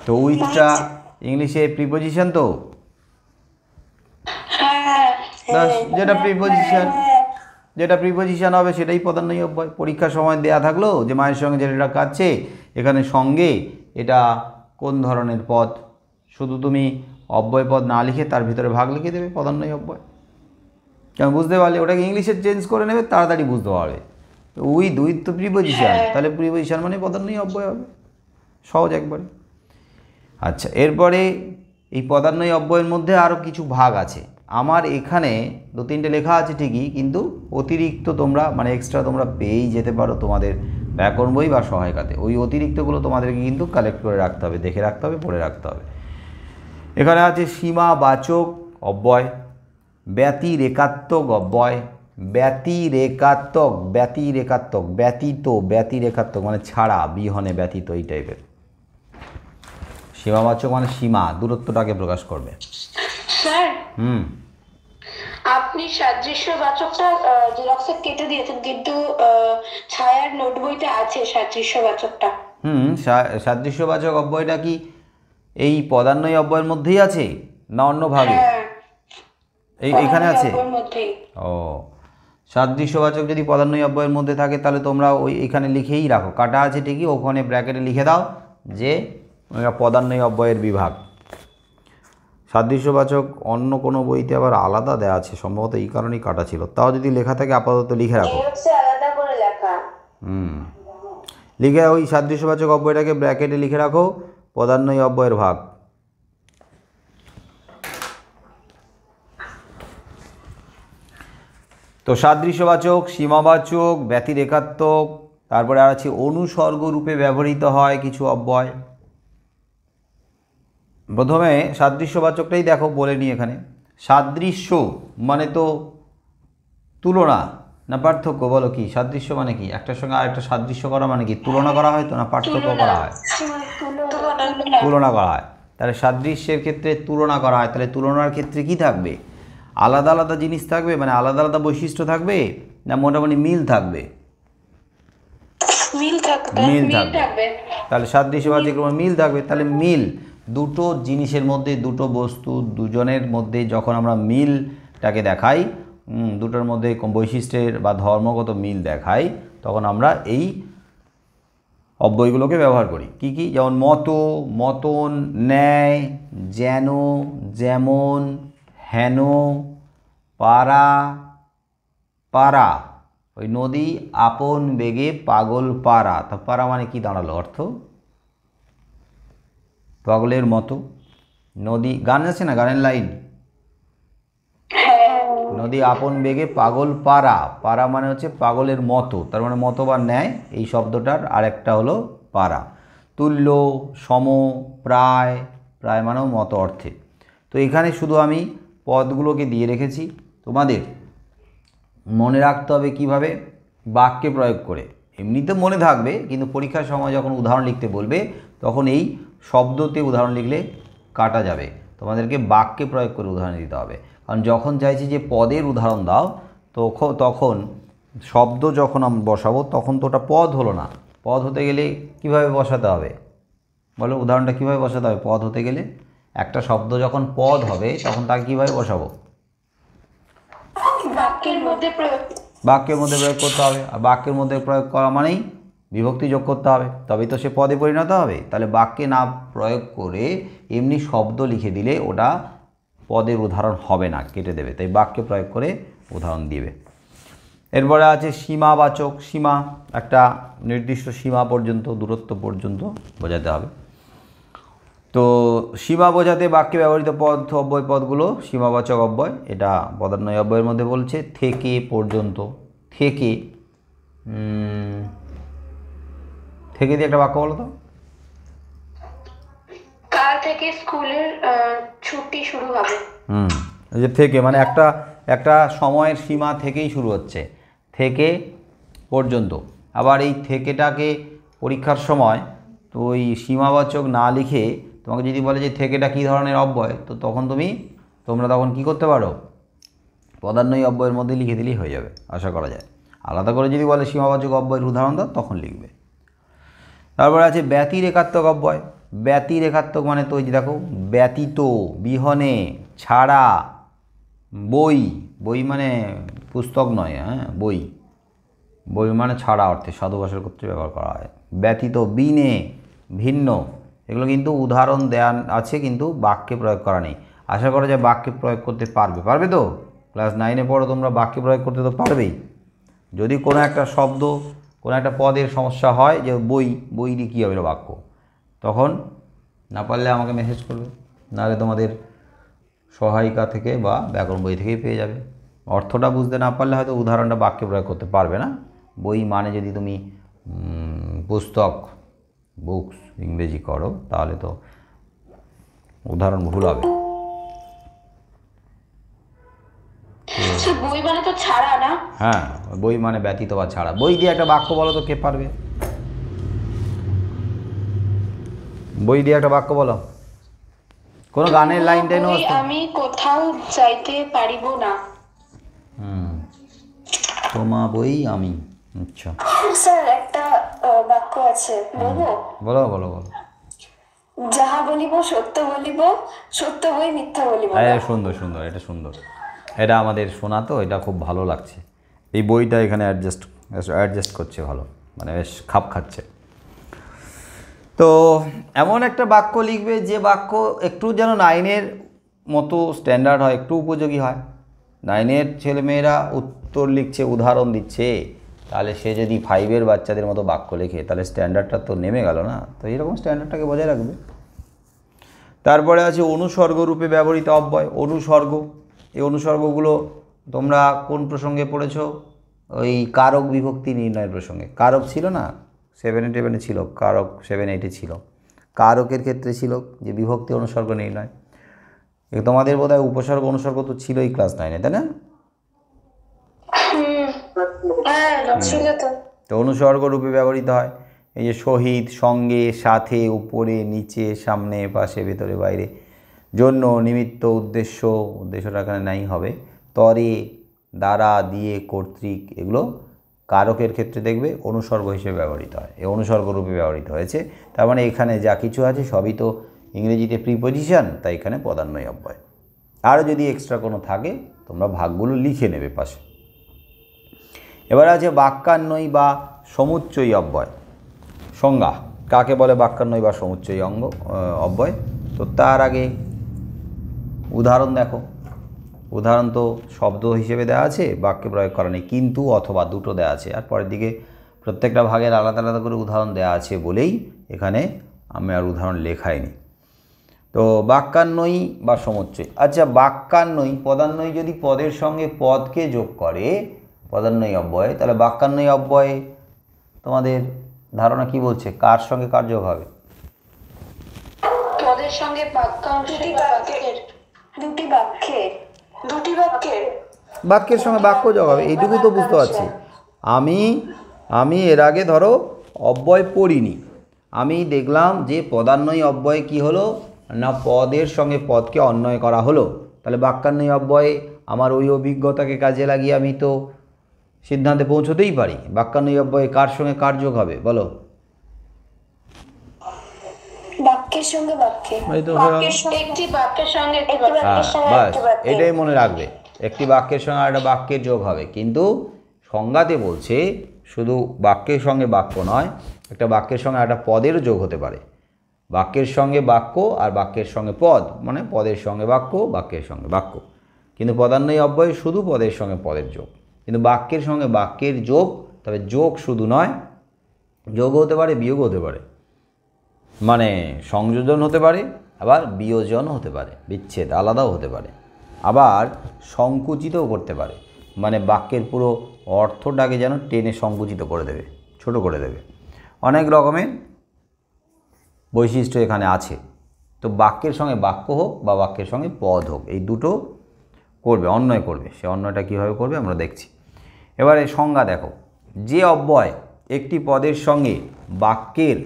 তো উইথটা ইংলিশে প্রিপোজিশন, তো যেটা প্রিপোজিশন, যেটা প্রিপোজিশন হবে সেটাই পদান্বয়ী অব্যয়। পরীক্ষার সময় দেয়া থাকলো যে মায়ের সঙ্গে ছেলেটা কাঁদছে, এখানে সঙ্গে এটা কোন ধরনের পদ, শুধু তুমি অব্যয় পদ না লিখে তার ভিতরে ভাগ লিখে দেবে, পদান্বয়ী অব্যয়। কেন বুঝতে পারলে? ওটাকে ইংলিশে চেঞ্জ করে নেবে, তাড়াতাড়ি বুঝতে পারবে। উইথ উইথ তো প্রিপোজিশন, তাহলে প্রিপোজিশন মানে পদান্বয়ী অব্যয় হবে, সহজ একবারে। আচ্ছা, এরপরে এই পদান্বয়ী অব্যয়ের মধ্যে আরও কিছু ভাগ আছে। আমার এখানে 2-3টে লেখা আছে ঠিকই, কিন্তু অতিরিক্ত তোমরা মানে এক্সট্রা তোমরা পেয়েই যেতে পারো তোমাদের ব্যাকরণ বই বা সহায়িকাতে। ওই অতিরিক্তগুলো তোমাদেরকে কিন্তু কালেক্ট করে রাখতে হবে, দেখে রাখতে হবে, পড়ে রাখতে হবে। এখানে আছে সীমাবাচক অব্যয়, ব্যতিরেকাত্মক অব্যয়, ব্যতিরেকাত্মক, ব্যতিরেকাত্মক, ব্যতীত, ব্যতিরেকাত্মক মানে ছাড়া, বিহনে, ব্যতীত, এই টাইপের। সীমাবাচক মানে সীমা, দূরত্বটাকে প্রকাশ করবে। স্যার, আপনি সাদৃশ্যবাচকটা জেরক্সে কেটে দিয়েছেন, কিন্তু ছায়ার নোট বইতে আছে সাদৃশ্যবাচকটা। সাদৃশ্যবাচক অব্যয়টা কি এই পদান্বয়ী অব্যয়ের মধ্যেই আছে না অন্য ভাগে? এইখানে আছে। ও, সাদৃশ্যবাচক যদি পদান্বয়ী অব্যয়ের মধ্যে থাকে তাহলে তোমরা ওই এখানে লিখেই রাখো, কাটা আছে ঠিকই, ওখানে ব্র্যাকেটে লিখে দাও যে পদান্বয়ী অব্যয়ের বিভাগ। সাদৃশ্যবাচক অন্য কোনো বইতে আবার আলাদা দেওয়া আছে, সম্ভবত এই কারণেই কাটা ছিল। তাও যদি লেখা থাকে আপাতত লিখে রাখো, আলাদা করে লেখা। লিখে ওই সাদৃশ্যবাচক অব্যয়টাকে ব্র্যাকেটে লিখে রাখো, পদান্বয়ী অব্যয়ের ভাগ। তো সাদৃশ্যবাচক, সীমাবাচক, ব্যতিরেকাত্মক, তারপরে আর আছে অনুসর্গ রূপে ব্যবহৃত হয় কিছু অব্যয়। প্রথমে সাদৃশ্যবাচকটাই দেখো, বলে নিই এখানে। সাদৃশ্য মানে তো তুলনা না পার্থক্য? বলো কি সাদৃশ্য মানে কি? একটার সঙ্গে আরেকটা সাদৃশ্য করা মানে কি? তুলনা করা হয় তো, না পার্থক্য করা হয়? তুলনা করা হয়। তাহলে সাদৃশ্যের ক্ষেত্রে তুলনা করা হয়। তাহলে তুলনার ক্ষেত্রে কি থাকবে? আলাদা আলাদা জিনিস থাকবে, মানে আলাদা আলাদা বৈশিষ্ট্য থাকবে, না মোটামুটি মিল থাকবে? মিল থাকবে। তাহলে সাদৃশ্যবাচক মিল থাকবে। তাহলে মিল, দুটো জিনিসের মধ্যে, দুটো বস্তু দুজনের মধ্যে যখন আমরা মিলটাকে দেখাই, দুটোর মধ্যে বৈশিষ্ট্যের বা ধর্মগত মিল দেখাই, তখন আমরা এই অব্যয়গুলোকে ব্যবহার করি। কি কি? যেমন মতো, মতন, ন্যায়, যেন, যেমন, হেন, পারা, পারা। ওই নদী আপন বেগে পাগল পারা, তা পারা মানে কি দাঁড়ালো অর্থ? পাগলের মতো। নদী, গান আছে না, গানের লাইন, নদী আপন বেগে পাগল পারা, পারা মানে হচ্ছে পাগলের মতো, তার মানে মতো বা ন্যায়, এই শব্দটার আরেকটা হলো পারা। তুল্য, সম, প্রায়, প্রায় মানেও মতো অর্থে। তো এখানে শুধু আমি পদগুলোকে দিয়ে রেখেছি, তোমাদের মনে রাখতে হবে কিভাবে? বাক্যে প্রয়োগ করে। এমনিতে মনে থাকবে, কিন্তু পরীক্ষার সময় যখন উদাহরণ লিখতে বলবে তখন এই শব্দতে উদাহরণ লিখলে কাটা যাবে। তোমাদেরকে বাক্যে প্রয়োগ করে উদাহরণ দিতে হবে। কারণ যখন চাইছি যে পদের উদাহরণ দাও, তখন শব্দ যখন আমি বসাবো তখন তো ওটা পদ হলো না। পদ হতে গেলে কিভাবে বসাতে হবে বলো? উদাহরণটা কিভাবে বসাতে হবে পদ হতে গেলে? একটা শব্দ যখন পদ হবে তখন তাকে কিভাবে বসাবো? বাক্যের মধ্যে প্রয়োগ করতে হবে। আর বাক্যের মধ্যে প্রয়োগ করা মানেই বিভক্তি যোগ করতে হবে, তবেই তো সে পদে পরিণত হবে। তাহলে বাক্যে না প্রয়োগ করে এমনি শব্দ লিখে দিলে ওটা পদের উদাহরণ হবে না, কেটে দেবে। তাই বাক্যে প্রয়োগ করে উদাহরণ দিবে। এরপরে আছে সীমাবাচক। সীমা, একটা নির্দিষ্ট সীমা পর্যন্ত, দূরত্ব পর্যন্ত বোঝাতে হবে। তো সীমা বোঝাতে বাক্যে ব্যবহৃত পদ, অব্যয় পদগুলো সীমাবাচক অব্যয়। এটা পদান্বয়ী অব্যয়ের মধ্যে বলছে। থেকে, পর্যন্ত। থেকে, থেকে দিয়ে একটা বাক্য বলো তো। কাল থেকে স্কুলের ছুটি শুরু হবে। এই যে থেকে মানে একটা সময়ের সীমা থেকেই শুরু হচ্ছে, থেকে পর্যন্ত। আবার এই থেকেটাকে পরীক্ষার সময় তো ওই সীমাবাচক না লিখে তোমাকে যদি বলে যে থেকেটা কী ধরনের অব্যয়, তো তখন তোমরা তখন কী করতে পারো? পদান্বয়ী অব্যয়ের মধ্যে লিখে দিলেই হয়ে যাবে, আশা করা যায়। আলাদা করে যদি বলে সীমাবাচক অব্যয়ের উদাহরণ দাও, তখন লিখবে। তারপরে আছে ব্যতিরেকাত্মক অব্যয়। ব্যতিরেকাত্মক মানে তো ওই যে দেখো, ব্যতীত, বিহনে, ছাড়া। বই, বই মানে পুস্তক নয়, হ্যাঁ, বই। বই মানে ছাড়া অর্থে সাধুভাষার ক্ষেত্রে ব্যবহার করা হয়। ব্যতীত, বিনে, ভিন্ন। এগুলো কিন্তু উদাহরণ দেওয়া আছে, কিন্তু বাক্যে প্রয়োগ করা নেই। আশা করা যায় বাক্যে প্রয়োগ করতে পারবে তো? ক্লাস 9-এ পড়ো তোমরা, বাক্যে প্রয়োগ করতে তো পারবেই। যদি কোনো একটা শব্দ, কোনো একটা পদের সমস্যা হয়, যে বই দিয়ে কী হবে বাক্য, তখন না পারলে আমাকে মেসেজ করবে, নাহলে তোমাদের সহায়িকা থেকে বা ব্যাকরণ বই থেকেই পেয়ে যাবে। অর্থটা বুঝতে না পারলে হয়তো উদাহরণটা বাক্যে প্রয়োগ করতে পারবে না। বই মানে যদি তুমি পুস্তক, বুকস ইংরেজি করো, তাহলে তো উদাহরণ ভুল হবে। বই মানে তো ছাড়া না? হ্যাঁ, বই মানে ব্যতীত বা ছাড়া। বই দিয়ে একটা বাক্য বলো তো, কে পারবে? বই দিয়ে একটা বাক্য বলো, কোনো গানের লাইন টাইনও বই আমি কোথাও যাইতে পারিব না। তোমা বই আমি। আচ্ছা স্যার একটা বাক্য আছে, বলবো? বলো বলো বলো। যাহা বলিব সত্য বলিব, সত্য বই মিথ্যা বলিব না। সুন্দর সুন্দর, এটা সুন্দর, এটা আমাদের শোনা তো, এটা খুব ভালো লাগছে। এই বইটা এখানে অ্যাডজাস্ট করছে ভালো, মানে বেশ খাপ খাচ্ছে। তো এমন একটা বাক্য লিখবে যে বাক্য একটু যেন 9-এর মতো স্ট্যান্ডার্ড হয়, একটু উপযোগী হয়। 9-এর ছেলেমেয়েরা উত্তর লিখছে, উদাহরণ দিচ্ছে, তাহলে সে যদি 5-এর বাচ্চাদের মতো বাক্য লেখে, তাহলে স্ট্যান্ডার্ডটা তো নেমে গেল না। তো এইরকম স্ট্যান্ডার্ডটাকে বজায় রাখবে। তারপরে আছে অনুসর্গ রূপে ব্যবহৃত অব্যয়। অনুসর্গ, এই অনুসর্গগুলো তোমরা কোন প্রসঙ্গে পড়েছ? ওই কারক বিভক্তি নির্ণয়ের প্রসঙ্গে। কারক ছিল না 7-8 ছিল, কারক 7-8 ছিল। কারকের ক্ষেত্রে ছিল যে বিভক্তি অনুসর্গ নির্ণয়। তোমাদের বোধহয় উপসর্গ অনুসর্গ তো ছিলই ক্লাস 9-এ, তাই না? তো অনুসর্গ রূপে ব্যবহৃত হয়। এই যে সহিত, সঙ্গে, সাথে, উপরে, নিচে, সামনে, পাশে, ভেতরে, বাইরে, জন্য, নিমিত্ত, উদ্দেশ্যটা এখানে নাই হবে, তরে, দ্বারা, দিয়ে, কর্তৃক, এগুলো কারকের ক্ষেত্রে দেখবে অনুসর্গ হিসেবে ব্যবহৃত হয়। এই অনুসর্গ রূপে ব্যবহৃত হয়েছে। তার মানে এখানে যা কিছু আছে সবই তো ইংরেজিতে প্রিপোজিশন, তাই এখানে পদান্বয়ী অব্যয়। আরও যদি এক্সট্রা কোনো থাকে তোমরা ভাগগুলো লিখে নেবে পাশে। এবার আছে বাক্যান্বয়ী বা সমুচ্চয়ী অব্যয়। সংজ্ঞা কাকে বলে বাক্যান্বয়ী বা সমুচ্চয়ী অব্যয়? তো তার আগে উদাহরণ দেখো। উদাহরণ তো শব্দ হিসেবে দেওয়া আছে, বাক্যে প্রয়োগ করা নেই, কিন্তু অথবা দুটো দেওয়া আছে, আর পরের দিকে প্রত্যেকটা ভাগের আলাদা আলাদা করে উদাহরণ দেওয়া আছে বলেই এখানে আমি আর উদাহরণ লেখাইনি। তো বাক্যান্বয়ী বা সমুচ্চয়ী। আচ্ছা, বাক্যান্বয়ী, পদান্বয়ী যদি পদের সঙ্গে পদকে যোগ করে পদান্বয়ী অব্যয়, তাহলে বাক্যান্বয়ী অব্যয়ে তোমাদের ধারণা কি বলছে? কার সঙ্গে কার যোগ হবে? পদের সঙ্গে বাক্যাংশ, বাক্যের সঙ্গে বাক্য যোগ হবে, এইটুকু তো বুঝতে পারছি। আমি এর আগে ধরো অব্যয় পড়িনি, আমি দেখলাম যে পদান্বয়ী অব্যয় কি হলো না, পদের সঙ্গে পদকে অন্বয় করা হলো। তাহলে বাক্যান্বয়ী অব্যয়ে আমার ওই অভিজ্ঞতাকে কাজে লাগিয়ে আমি তো সিদ্ধান্তে পৌঁছতেই পারি। বাক্যান্বয়ী অব্যয়ে কার সঙ্গে কার যোগ হবে বলো? বাক্যের সঙ্গে বাক্যে, একটি বাক্যের সঙ্গে একটি বাক্যের সঙ্গে বাস একটি বাক্যে। এটাই মনে রাখবে, একটি বাক্যের সঙ্গে আরেকটা বাক্যের যোগ হবে। কিন্তু সংজ্ঞাতে বলছে শুধু বাক্যের সঙ্গে বাক্য নয়, একটা বাক্যের সঙ্গে একটা পদেরও যোগ হতে পারে। বাক্যের সঙ্গে বাক্য আর বাক্যের সঙ্গে পদ, মানে পদের সঙ্গে বাক্য, বাক্যের সঙ্গে বাক্য। কিন্তু পদান্বয়ী অব্যয় শুধু পদের সঙ্গে পদের যোগ, কিন্তু বাক্যের সঙ্গে বাক্যের যোগ। তবে যোগ শুধু নয়, যোগ হতে পারে, বিয়োগ হতে পারে, মানে সংযোজন হতে পারে, আবার বিয়োজন হতে পারে, বিচ্ছেদ আলাদাও হতে পারে, আবার সংকুচিতও করতে পারে, মানে বাক্যের পুরো অর্থটাকে যেন টেনে সংকুচিত করে দেবে, ছোট করে দেবে। অনেক রকমের বৈশিষ্ট্য এখানে আছে। তো বাক্যের সঙ্গে বাক্য হোক বা বাক্যের সঙ্গে পদ হোক, এই দুটো করবে, অন্বয় করবে। সে অন্বয়টা কীভাবে করবে আমরা দেখছি। এবারে সংজ্ঞা দেখো, যে অব্যয় একটি পদের সঙ্গে বাক্যের,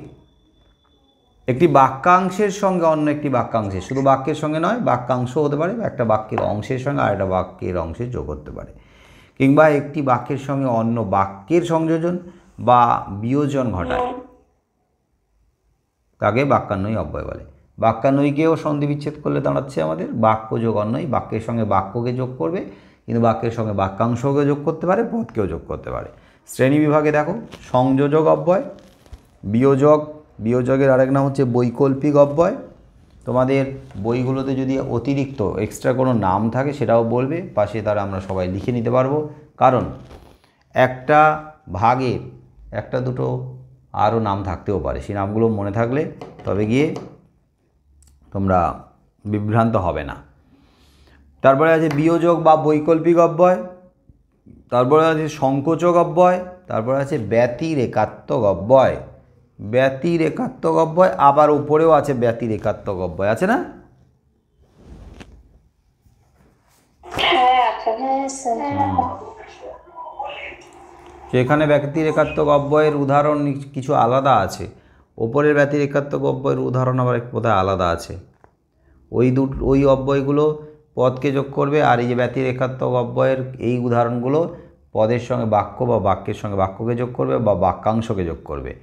একটি বাক্যাংশের সঙ্গে অন্য একটি বাক্যাংশে, শুধু বাক্যের সঙ্গে নয়, বাক্যাংশ হতে পারে, একটা বাক্যের অংশের সঙ্গে আরেকটা বাক্যের অংশে যোগ করতে পারে, কিংবা একটি বাক্যের সঙ্গে অন্য বাক্যের সংযোজন বা বিয়োজন ঘটায়, তাকে বাক্যান্বয়ী অব্যয় বলে। বাক্যান্বয়ীকেও সন্ধি বিচ্ছেদ করলে দাঁড়াচ্ছে আমাদের বাক্য যোগ অন্বয়ী। বাক্যের সঙ্গে বাক্যকে যোগ করবে, কিন্তু বাক্যের সঙ্গে বাক্যাংশকে যোগ করতে পারে, পদকেও যোগ করতে পারে। শ্রেণী বিভাগে দেখো, সংযোজক অব্যয়, বিয়োজকের আরেক নাম হচ্ছে বৈকল্পিক অব্যয়, তোমাদের বইগুলোতে যদি অতিরিক্ত এক্সট্রা কোনো নাম থাকে সেটাও বলবে পাশে, তারা আমরা সবাই লিখে নিতে পারবো। কারণ একটা ভাগের একটা দুটো আরও নাম থাকতেও পারে, সেই নামগুলো মনে থাকলে তবে গিয়ে তোমরা বিভ্রান্ত হবে না। তারপরে আছে বিয়োজক বা বৈকল্পিক অব্যয়, তারপরে আছে সংকোচক অব্যয়, তারপরে আছে ব্যতিরেকাত্মক অব্যয়। ব্যতিরেকাত্মক অব্যয়, আবার উপরেও আছে ব্যতিরেকাত্মক অব্যয়, আছে না? সেখানে ব্যতিরেকাত্মক অব্যয়ের উদাহরণ কিছু আলাদা আছে, ওপরের ব্যতিরেকাত্মক অব্যয়ের উদাহরণ আবার বোধহয় আলাদা আছে। ওই অব্যয়গুলো পদকে যোগ করবে, আর এই যে ব্যতিরেকাত্মক অব্যয়ের এই উদাহরণগুলো পদের সঙ্গে বাক্য বা বাক্যের সঙ্গে বাক্যকে যোগ করবে বা বাক্যাংশকে যোগ করবে।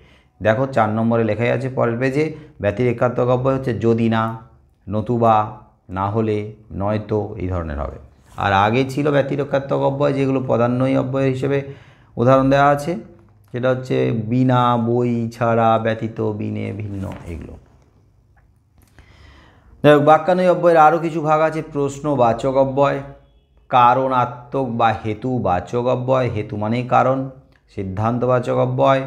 দেখো 4 নম্বরে লেখাই আছে পরের পেজে, ব্যতিরেকাত্মক অব্যয় হচ্ছে যদি না, নতুবা, না হলে, নয়তো, এই ধরনের হবে। আর আগে ছিল ব্যতিরেকাত্মক অব্যয় যেগুলো পদান্বয়ী অব্যয় হিসেবে উদাহরণ দেওয়া আছে, সেটা হচ্ছে বিনা, বই, ছাড়া, ব্যতীত, বিনে, ভিন্ন, এগুলো। যাই হোক, বাক্যান্বয়ী অব্যয়ের আরও কিছু ভাগ আছে। প্রশ্নবাচক অব্যয়, কারণাত্মক বা হেতুবাচক অব্যয়, হেতু মানেই কারণ, সিদ্ধান্তবাচক অব্যয়,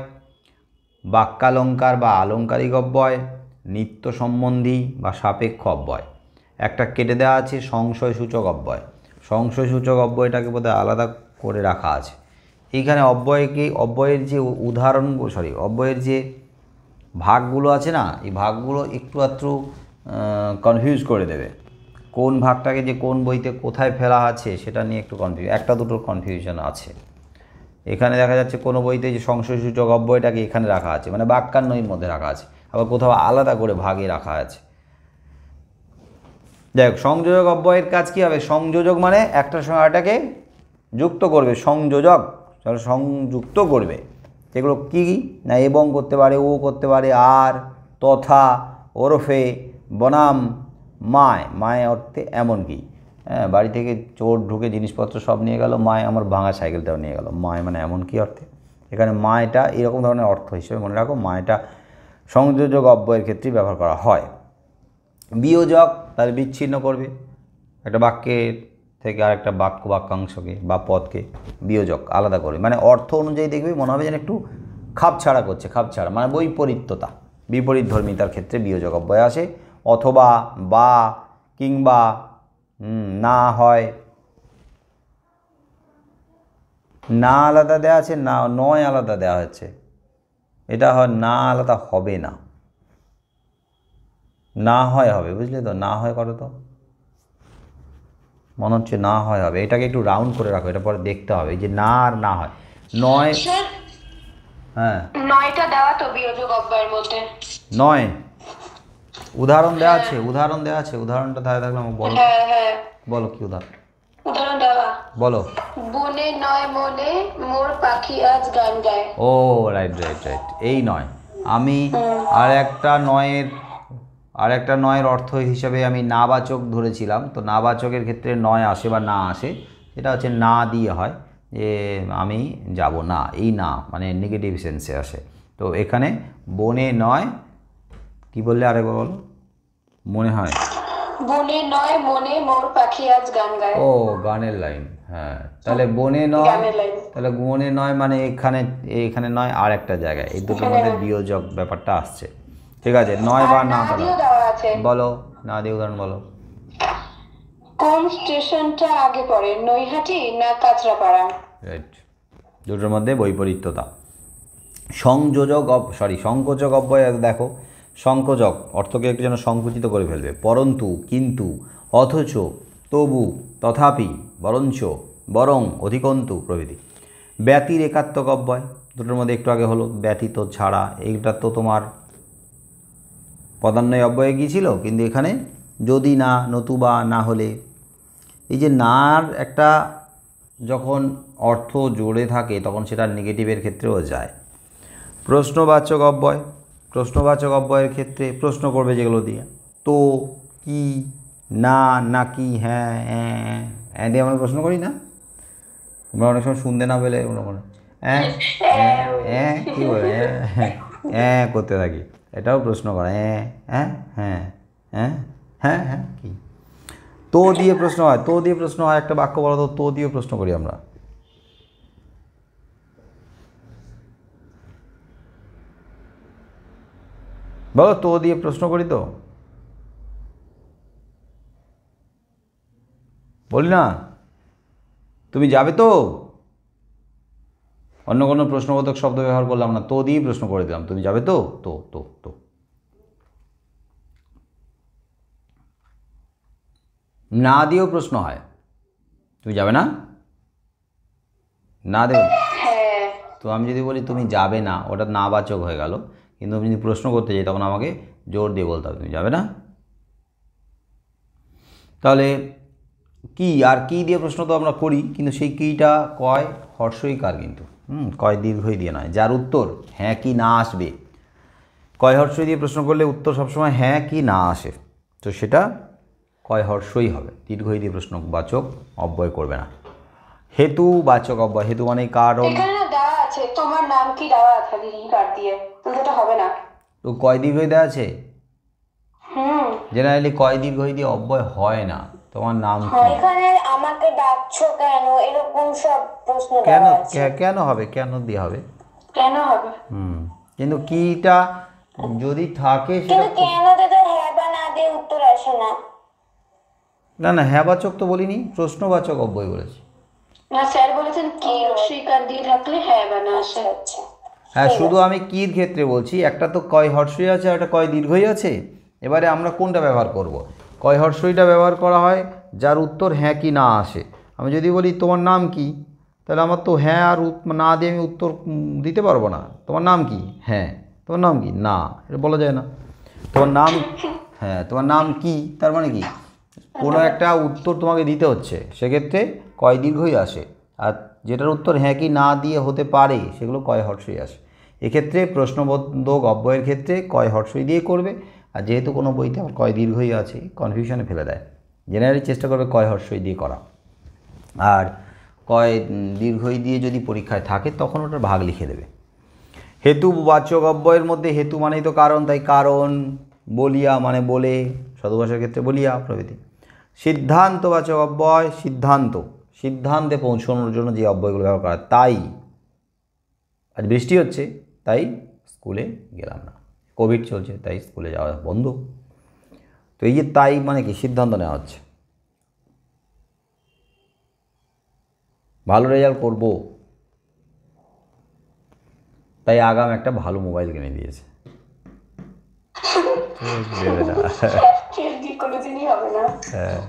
বাক্যালঙ্কার বা আলঙ্কারিক অব্যয়, নিত্য সম্বন্ধী বা সাপেক্ষ অব্যয়। একটা কেটে দেওয়া আছে সংশয়সূচক অব্যয়। সংশয়সূচক অব্যয়টাকে বোধহয় আলাদা করে রাখা আছে। এইখানে অব্যয়ের যে অব্যয়ের যে ভাগগুলো আছে না, এই ভাগগুলো একটু আধটু কনফিউজ করে দেবে। কোন ভাগটাকে যে কোন বইতে কোথায় ফেলা আছে সেটা নিয়ে একটু একটা দুটোর কনফিউশন আছে। এখানে দেখা যাচ্ছে কোনো বইতে যে সংশয়সূচক অব্যয়টাকে এখানে রাখা আছে, মানে বাক্যান্বয়ীর মধ্যে রাখা আছে, আবার কোথাও আলাদা করে ভাগে রাখা আছে। যাই হোক, সংযোজক অব্যয়ের কাজ কী হবে? সংযোজক মানে একটার সঙ্গে আরেকটাকে যুক্ত করবে, সংযোজক, সংযুক্ত করবে। সেগুলো কী না, এবং করতে পারে, ও করতে পারে, আর, তথা, ওরফে, বনাম, মায়, মায় অর্থে এমনকি। হ্যাঁ, বাড়ি থেকে চোর ঢুকে জিনিসপত্র সব নিয়ে গেল, মায় আমার ভাঙা সাইকেলটাও নিয়ে গেল, মায় মানে এমনকি অর্থে। এখানে মায়টা এরকম ধরনের অর্থ হিসেবে মনে রাখো, মায়টা সংযোজক অব্যয়ের ক্ষেত্রে ব্যবহার করা হয়। বিয়োজক তাহলে বিচ্ছিন্ন করবে, একটা বাক্যের থেকে আরেকটা বাক্যাংশকে বা পদকে বিয়োজক আলাদা করবে, মানে অর্থ অনুযায়ী দেখবে মনে হবে যেন একটু খাপছাড়া করছে, খাপছাড়া মানে বৈপরীত্যতা, বিপরীত ধর্মিতার ক্ষেত্রে বিয়োজক অব্যয় আসে। অথবা, বা, কিংবা, না হয়, না আলাদা দেওয়া আছে, না নয় আলাদা দেওয়া হচ্ছে, এটা হয় না আলাদা হবে না, না হয় হবে, বুঝলে তো? না হয় করো তো, মনে হচ্ছে না হয় হবে, এটাকে একটু রাউন্ড করে রাখো, এটা পরে দেখতে হবে যে না আর না হয়। নয়, হ্যাঁ, নয়টা দেওয়া তো বিয়োজক অব্যয়ের মধ্যে। নয় উদাহরণ দেওয়া আছে, উদাহরণটা তাহলে থাকলে আমাকে বলো। হ্যাঁ হ্যাঁ, বলো কি উদাহরণ দেওয়া, বলো। বনে নয় মনে মোর পাখি আজ গান গায়। ও রাইট রাইট রাইট, এই নয় আমি আর একটা নয়ের অর্থ হিসাবে আমি নাবাচক ধরেছিলাম, তো নাবাচকের ক্ষেত্রে নয় আসে বা না আসে, সেটা হচ্ছে না দিয়ে হয়, যে আমি যাব না, এই না মানে নেগেটিভ সেন্সে আসে। তো এখানে বনে নয়, কি বললে আরেকবার বলো? মনে হয় বনে নয় মনে মোর পাখি আজ গান গায়। ও গানের লাইন, হ্যাঁ, তাহলে বনে নয়, তাহলে বনে নয় মানে এখানে নয় আর একটা জায়গায়, এই দুটোর মধ্যে বিয়োজক ব্যাপারটা আসছে। ঠিক আছে, নয় বা না, বলো না দিয়ে উদাহরণ বলো। কোন স্টেশনটা আগে পড়ে, নৈহাটি না কাঁচরাপাড়া? রাইট, দুটোর মধ্যে বৈপরীত্যতা। সংকোচক অব্যয় দেখো, সংকোচক অর্থকে একটু যেন সংকুচিত করে ফেলবে, পরন্তু, কিন্তু, অথচ, তবু, তথাপি, বরঞ্চ, বরং, অধিকন্তু প্রভৃতি। ব্যতিরেকাত্মক অব্যয় দুটোর মধ্যে একটু আগে হলো ব্যতীত, ছাড়া, এইটা তো তোমার পদান্বয় অব্যয়ে গিয়েছিল, কিন্তু এখানে যদি না, নতুবা, না হলে, এই যে নার একটা যখন অর্থ জোরে থাকে তখন সেটা নেগেটিভের ক্ষেত্রেও যায়। প্রশ্নবাচক অব্যয়ের ক্ষেত্রে প্রশ্ন করবে যেগুলো দিয়ে, তো, কি, না, নাকি, হ্যাঁ, হ্যাঁ দিয়ে আমরা প্রশ্ন করি না, আমরা অনেক সময় শুনতে না পেলে মনে করে হ্যাঁ হ্যাঁ কী বলে হ্যাঁ করতে থাকি, এটাও প্রশ্ন করা, হ্যাঁ হ্যাঁ হ্যাঁ হ্যাঁ হ্যাঁ হ্যাঁ কি তো দিয়ে প্রশ্ন হয়, তো দিয়ে প্রশ্ন হয়, একটা বাক্য বলো তো দিয়ে প্রশ্ন করি আমরা। বলো তো দিয়ে প্রশ্ন করি তো, বলি না তুমি যাবে তো, অন্য কোনো প্রশ্নবোধক শব্দ ব্যবহার করলাম না, তো দিয়েই প্রশ্ন করে দিলাম, তুমি যাবে তো, তো না দিয়েও প্রশ্ন হয়, তুমি যাবে না, না দেবে। হ্যাঁ তো আমি যদি বলি তুমি যাবে না, ওটা নাবাচক হয়ে গেল, কিন্তু আমি যদি প্রশ্ন করতে যাই তখন আমাকে জোর দিয়ে বলতে হবে তুমি যাবে না। তাহলে কি আর কি দিয়ে প্রশ্ন তো আমরা করি, কিন্তু সেই কিটা কয় হর্ষইকার, কিন্তু কয় দীর্ঘই দিয়ে নয়, যার উত্তর হ্যাঁ কি না আসবে। কয় হর্ষই দিয়ে প্রশ্ন করলে উত্তর সবসময় হ্যাঁ কি না আসে, তো সেটা কয় হর্ষই হবে, দীর্ঘই দিয়ে প্রশ্নবাচক অব্যয় করবে না। হেতু বাচক অব্যয়, হেতু মানে কারণ। এখানে না দেওয়া আছে তোমার নাম কি, দেওয়া আছে দিদি কার্ড দিয়ে, কিন্তু এটা হবে না। তো কয় দীর্ঘই দেওয়া আছে, হুম জেনারেলি কয় দীর্ঘই দিয়ে অব্যয় হয় না। তোমার নাম কি, এখানে আমাকে ডাকছো কেন, এরকম সব প্রশ্ন কেন দেওয়া আছে। কেন হবে, কেন দিয়ে হবে, কেন হবে? কিন্তু কিটা যদি থাকে সেটা কিন্তু কেনতে তো হ্যাঁ বা না দিয়ে উত্তর আসে না। না না হ্যাঁবাচক তো বলিনি, প্রশ্নবাচক অব্যয় বলেছি। না স্যার বলেছেন কি রস্বীকার দিয়ে থাকলে হ্যাঁ বা না আসে। আচ্ছা হ্যাঁ শুধু আমি কির ক্ষেত্রে বলছি, একটা তো কয় হর্ষই আছে আর একটা কয় দীর্ঘই আছে। এবারে আমরা কোনটা ব্যবহার করব, কয় হর্ষইটা ব্যবহার করা হয় যার উত্তর হ্যাঁ কি না আসে। আমি যদি বলি তোমার নাম কি, তাহলে আমার তো হ্যাঁ আর না দিয়ে আমি উত্তর দিতে পারবো না। তোমার নাম কি, হ্যাঁ, তোমার নাম কি, না, এটা বলা যায় না। তোমার নাম, হ্যাঁ তোমার নাম কি, তার মানে কি কোনো একটা উত্তর তোমাকে দিতে হচ্ছে, সেক্ষেত্রে কয় দীর্ঘই আসে, আর যেটার উত্তর হ্যাঁ কি না দিয়ে হতে পারে সেগুলো কয় হর্ষই আসে। এক্ষেত্রে প্রশ্নবোধক অব্যয়ের ক্ষেত্রে কয় হর্ষই দিয়ে করবে, আর যেহেতু কোনো বইতে আমার কয় দীর্ঘই আছে কনফিউশনে ফেলে দেয়, জেনারেলি চেষ্টা করবে কয় হর্ষই দিয়ে করা। আর কয় দীর্ঘই দিয়ে যদি পরীক্ষায় থাকে তখন ওটার ভাগ লিখে দেবে। হেতু বাচক অব্যয়ের মধ্যে হেতু মানেই তো কারণ, তাই কারণ, বলিয়া মানে বলে, সদুভাষার ক্ষেত্রে বলিয়া প্রভৃতি। সিদ্ধান্তবাচক অব্যয় সিদ্ধান্ত, সিদ্ধান্তে পৌঁছানোর জন্য যে অব্যয়গুলো ব্যবহার করা, তাই আজ বৃষ্টি হচ্ছে তাই স্কুলে গেলাম না, কোভিড চলছে তাই স্কুলে যাওয়া বন্ধ। তো এই যে তাই মানে কি সিদ্ধান্ত নেওয়া হচ্ছে, ভালো রেজাল্ট করব তাই আগাম একটা ভালো মোবাইল কিনে দিয়েছে। হ্যাঁ,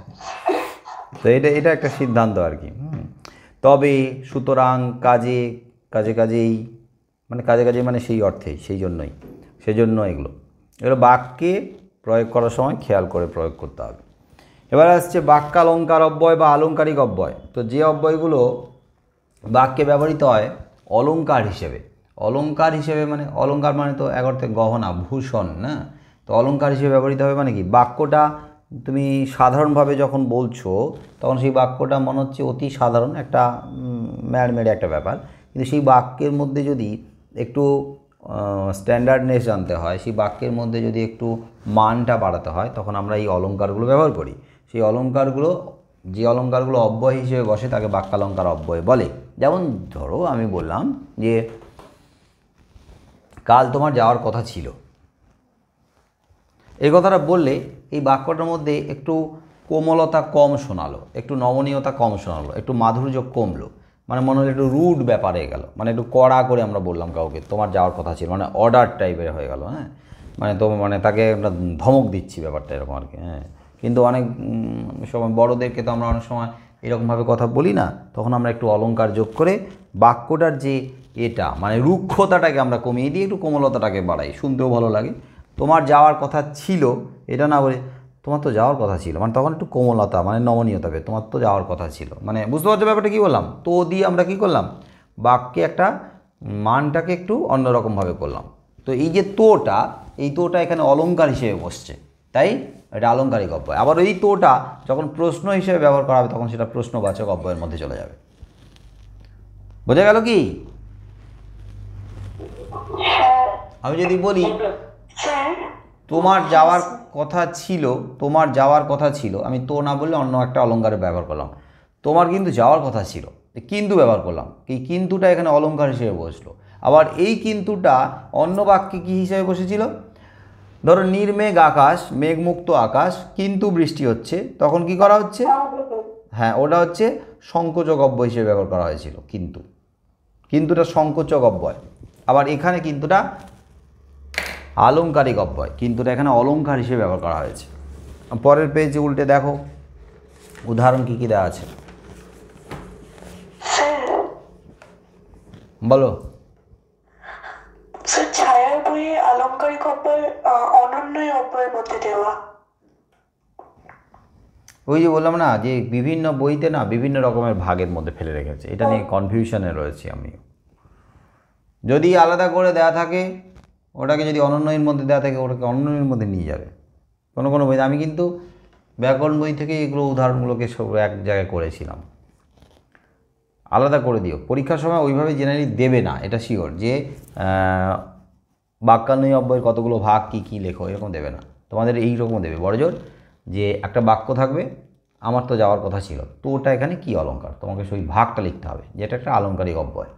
তো এটা একটা সিদ্ধান্ত আর কি। তবে সুতরাং কাজে কাজেই মানে কাজে মানে সেই অর্থেই, সেজন্য এগুলো বাক্যে প্রয়োগ করার সময় খেয়াল করে প্রয়োগ করতে হবে। এবার আসছে বাক্যালঙ্কার অব্যয় বা আলংকারিক অব্যয়। তো যে অব্যয়গুলো বাক্যে ব্যবহৃত হয় অলঙ্কার হিসেবে, মানে অলঙ্কার মানে তো এক অর্থে গহনা ভূষণ না, তো অলঙ্কার হিসেবে ব্যবহৃত হবে মানে কি বাক্যটা তুমি সাধারণভাবে যখন বলছো তখন সেই বাক্যটা মনে হচ্ছে অতি সাধারণ একটা ম্যাড়মেড়ে একটা ব্যাপার, কিন্তু সেই বাক্যের মধ্যে যদি একটু স্ট্যান্ডার্ডনেস আনতে হয়, সেই বাক্যের মধ্যে যদি একটু মানটা বাড়াতে হয়, তখন আমরা এই অলঙ্কারগুলো ব্যবহার করি। সেই অলঙ্কারগুলো, যে অলঙ্কারগুলো অব্যয় হিসেবে বসে তাকে বাক্যালঙ্কার অব্যয় বলে। যেমন ধরো আমি বললাম যে কাল তোমার যাওয়ার কথা ছিল, এই কথাটা বললে এই বাক্যটার মধ্যে একটু কোমলতা কম শোনালো, একটু নমনীয়তা কম শোনালো, একটু মাধুর্য কমলো, মানে মনে হলো একটু রুড ব্যাপার হয়ে গেল, মানে একটু কড়া করে আমরা বললাম কাউকে তোমার যাওয়ার কথা ছিল, মানে অর্ডার টাইপের হয়ে গেল। হ্যাঁ, মানে তো মানে তাকে আমরা ধমক দিচ্ছি ব্যাপারটা এরকম আর কি। হ্যাঁ, কিন্তু অনেক সময় বড়োদেরকে তো আমরা অনেক সময় এরকমভাবে কথা বলি না, তখন আমরা একটু অলঙ্কার যোগ করে বাক্যটার যে এটা মানে রুক্ষতাটাকে আমরা কমিয়ে দিয়ে একটু কোমলতাটাকে বাড়াই, শুনতেও ভালো লাগে। তোমার যাওয়ার কথা ছিল, এটা না বলে তোমার তো যাওয়ার কথা ছিল, মানে তখন একটু কোমলতা মানে নমনীয়তা হবে, তোমার তো যাওয়ার কথা ছিল, মানে বুঝতে পারছো ব্যাপারটা কী বললাম। তো দিয়ে আমরা কী করলাম, বাক্যে একটা মানটাকে একটু অন্যরকমভাবে করলাম। তো এই যে তোটা, এই তোটা এখানে অলঙ্কার হিসেবে বসছে, তাই এটা আলংকারিক অব্যয়। আবার এই তোটা যখন প্রশ্ন হিসেবে ব্যবহার করা হবে তখন সেটা প্রশ্নবাচক অব্যয়ের মধ্যে চলে যাবে। বোঝা গেল কি? আমি যদি বলি তোমার যাওয়ার কথা ছিল, তোমার যাওয়ার কথা ছিল, আমি তো না বললে অন্য একটা অলঙ্কারে ব্যবহার করলাম। তোমার কিন্তু যাওয়ার কথা ছিল, কিন্তু ব্যবহার করলাম, এই কিন্তুটা এখানে অলঙ্কার হিসেবে বসলো। আবার এই কিন্তুটা অন্য বাক্যে কী হিসেবে বসেছিল? ধরো নির্মেঘ আকাশ, মেঘমুক্ত আকাশ, কিন্তু বৃষ্টি হচ্ছে, তখন কি করা হচ্ছে? হ্যাঁ, ওটা হচ্ছে সংকোচক অব্যয় হিসেবে ব্যবহার করা হয়েছিল। কিন্তুটা সংকোচক অব্যয়। আবার এখানে কিন্তুটা আলংকারিক অব্যয়, কিন্তুটা এখানে অলঙ্কার হিসেবে ব্যবহার করা হয়েছে। পরের পেজে উল্টে দেখো উদাহরণ কী কী দেওয়া আছে, বলো। ছায়ার বইয়ে আলংকারিক অব্যয় অনন্যই অব্যয়ের মধ্যে দেওয়া। ওই যে বললাম না যে বিভিন্ন বইতে না বিভিন্ন রকমের ভাগের মধ্যে ফেলে রেখেছে, এটা নিয়ে কনফিউশনে রয়েছি আমি। যদি আলাদা করে দেওয়া থাকে, ওটাকে যদি অনন্যের মধ্যে দেওয়া থাকে, ওটাকে অনন্যের মধ্যে নিয়ে যাবে কোনো কোনো বইতে। আমি কিন্তু ব্যাকরণ বই থেকে এগুলো উদাহরণগুলোকে সব এক জায়গায় করেছিলাম। আলাদা করে দিও, পরীক্ষার সময় ওইভাবে জেনারেলি দেবে না, এটা শিওর, যে বাক্যান্বয়ী অব্যয়ের কতগুলো ভাগ কী কী লেখো এরকম দেবে না, তোমাদের এইরকম দেবে বড়জোর যে একটা বাক্য থাকবে, আমার তো যাওয়ার কথা ছিল, তো ওটা এখানে কী অলঙ্কার, তোমাকে সেই ভাগটা লিখতে হবে, যেটা একটা আলংকারিক অব্যয়।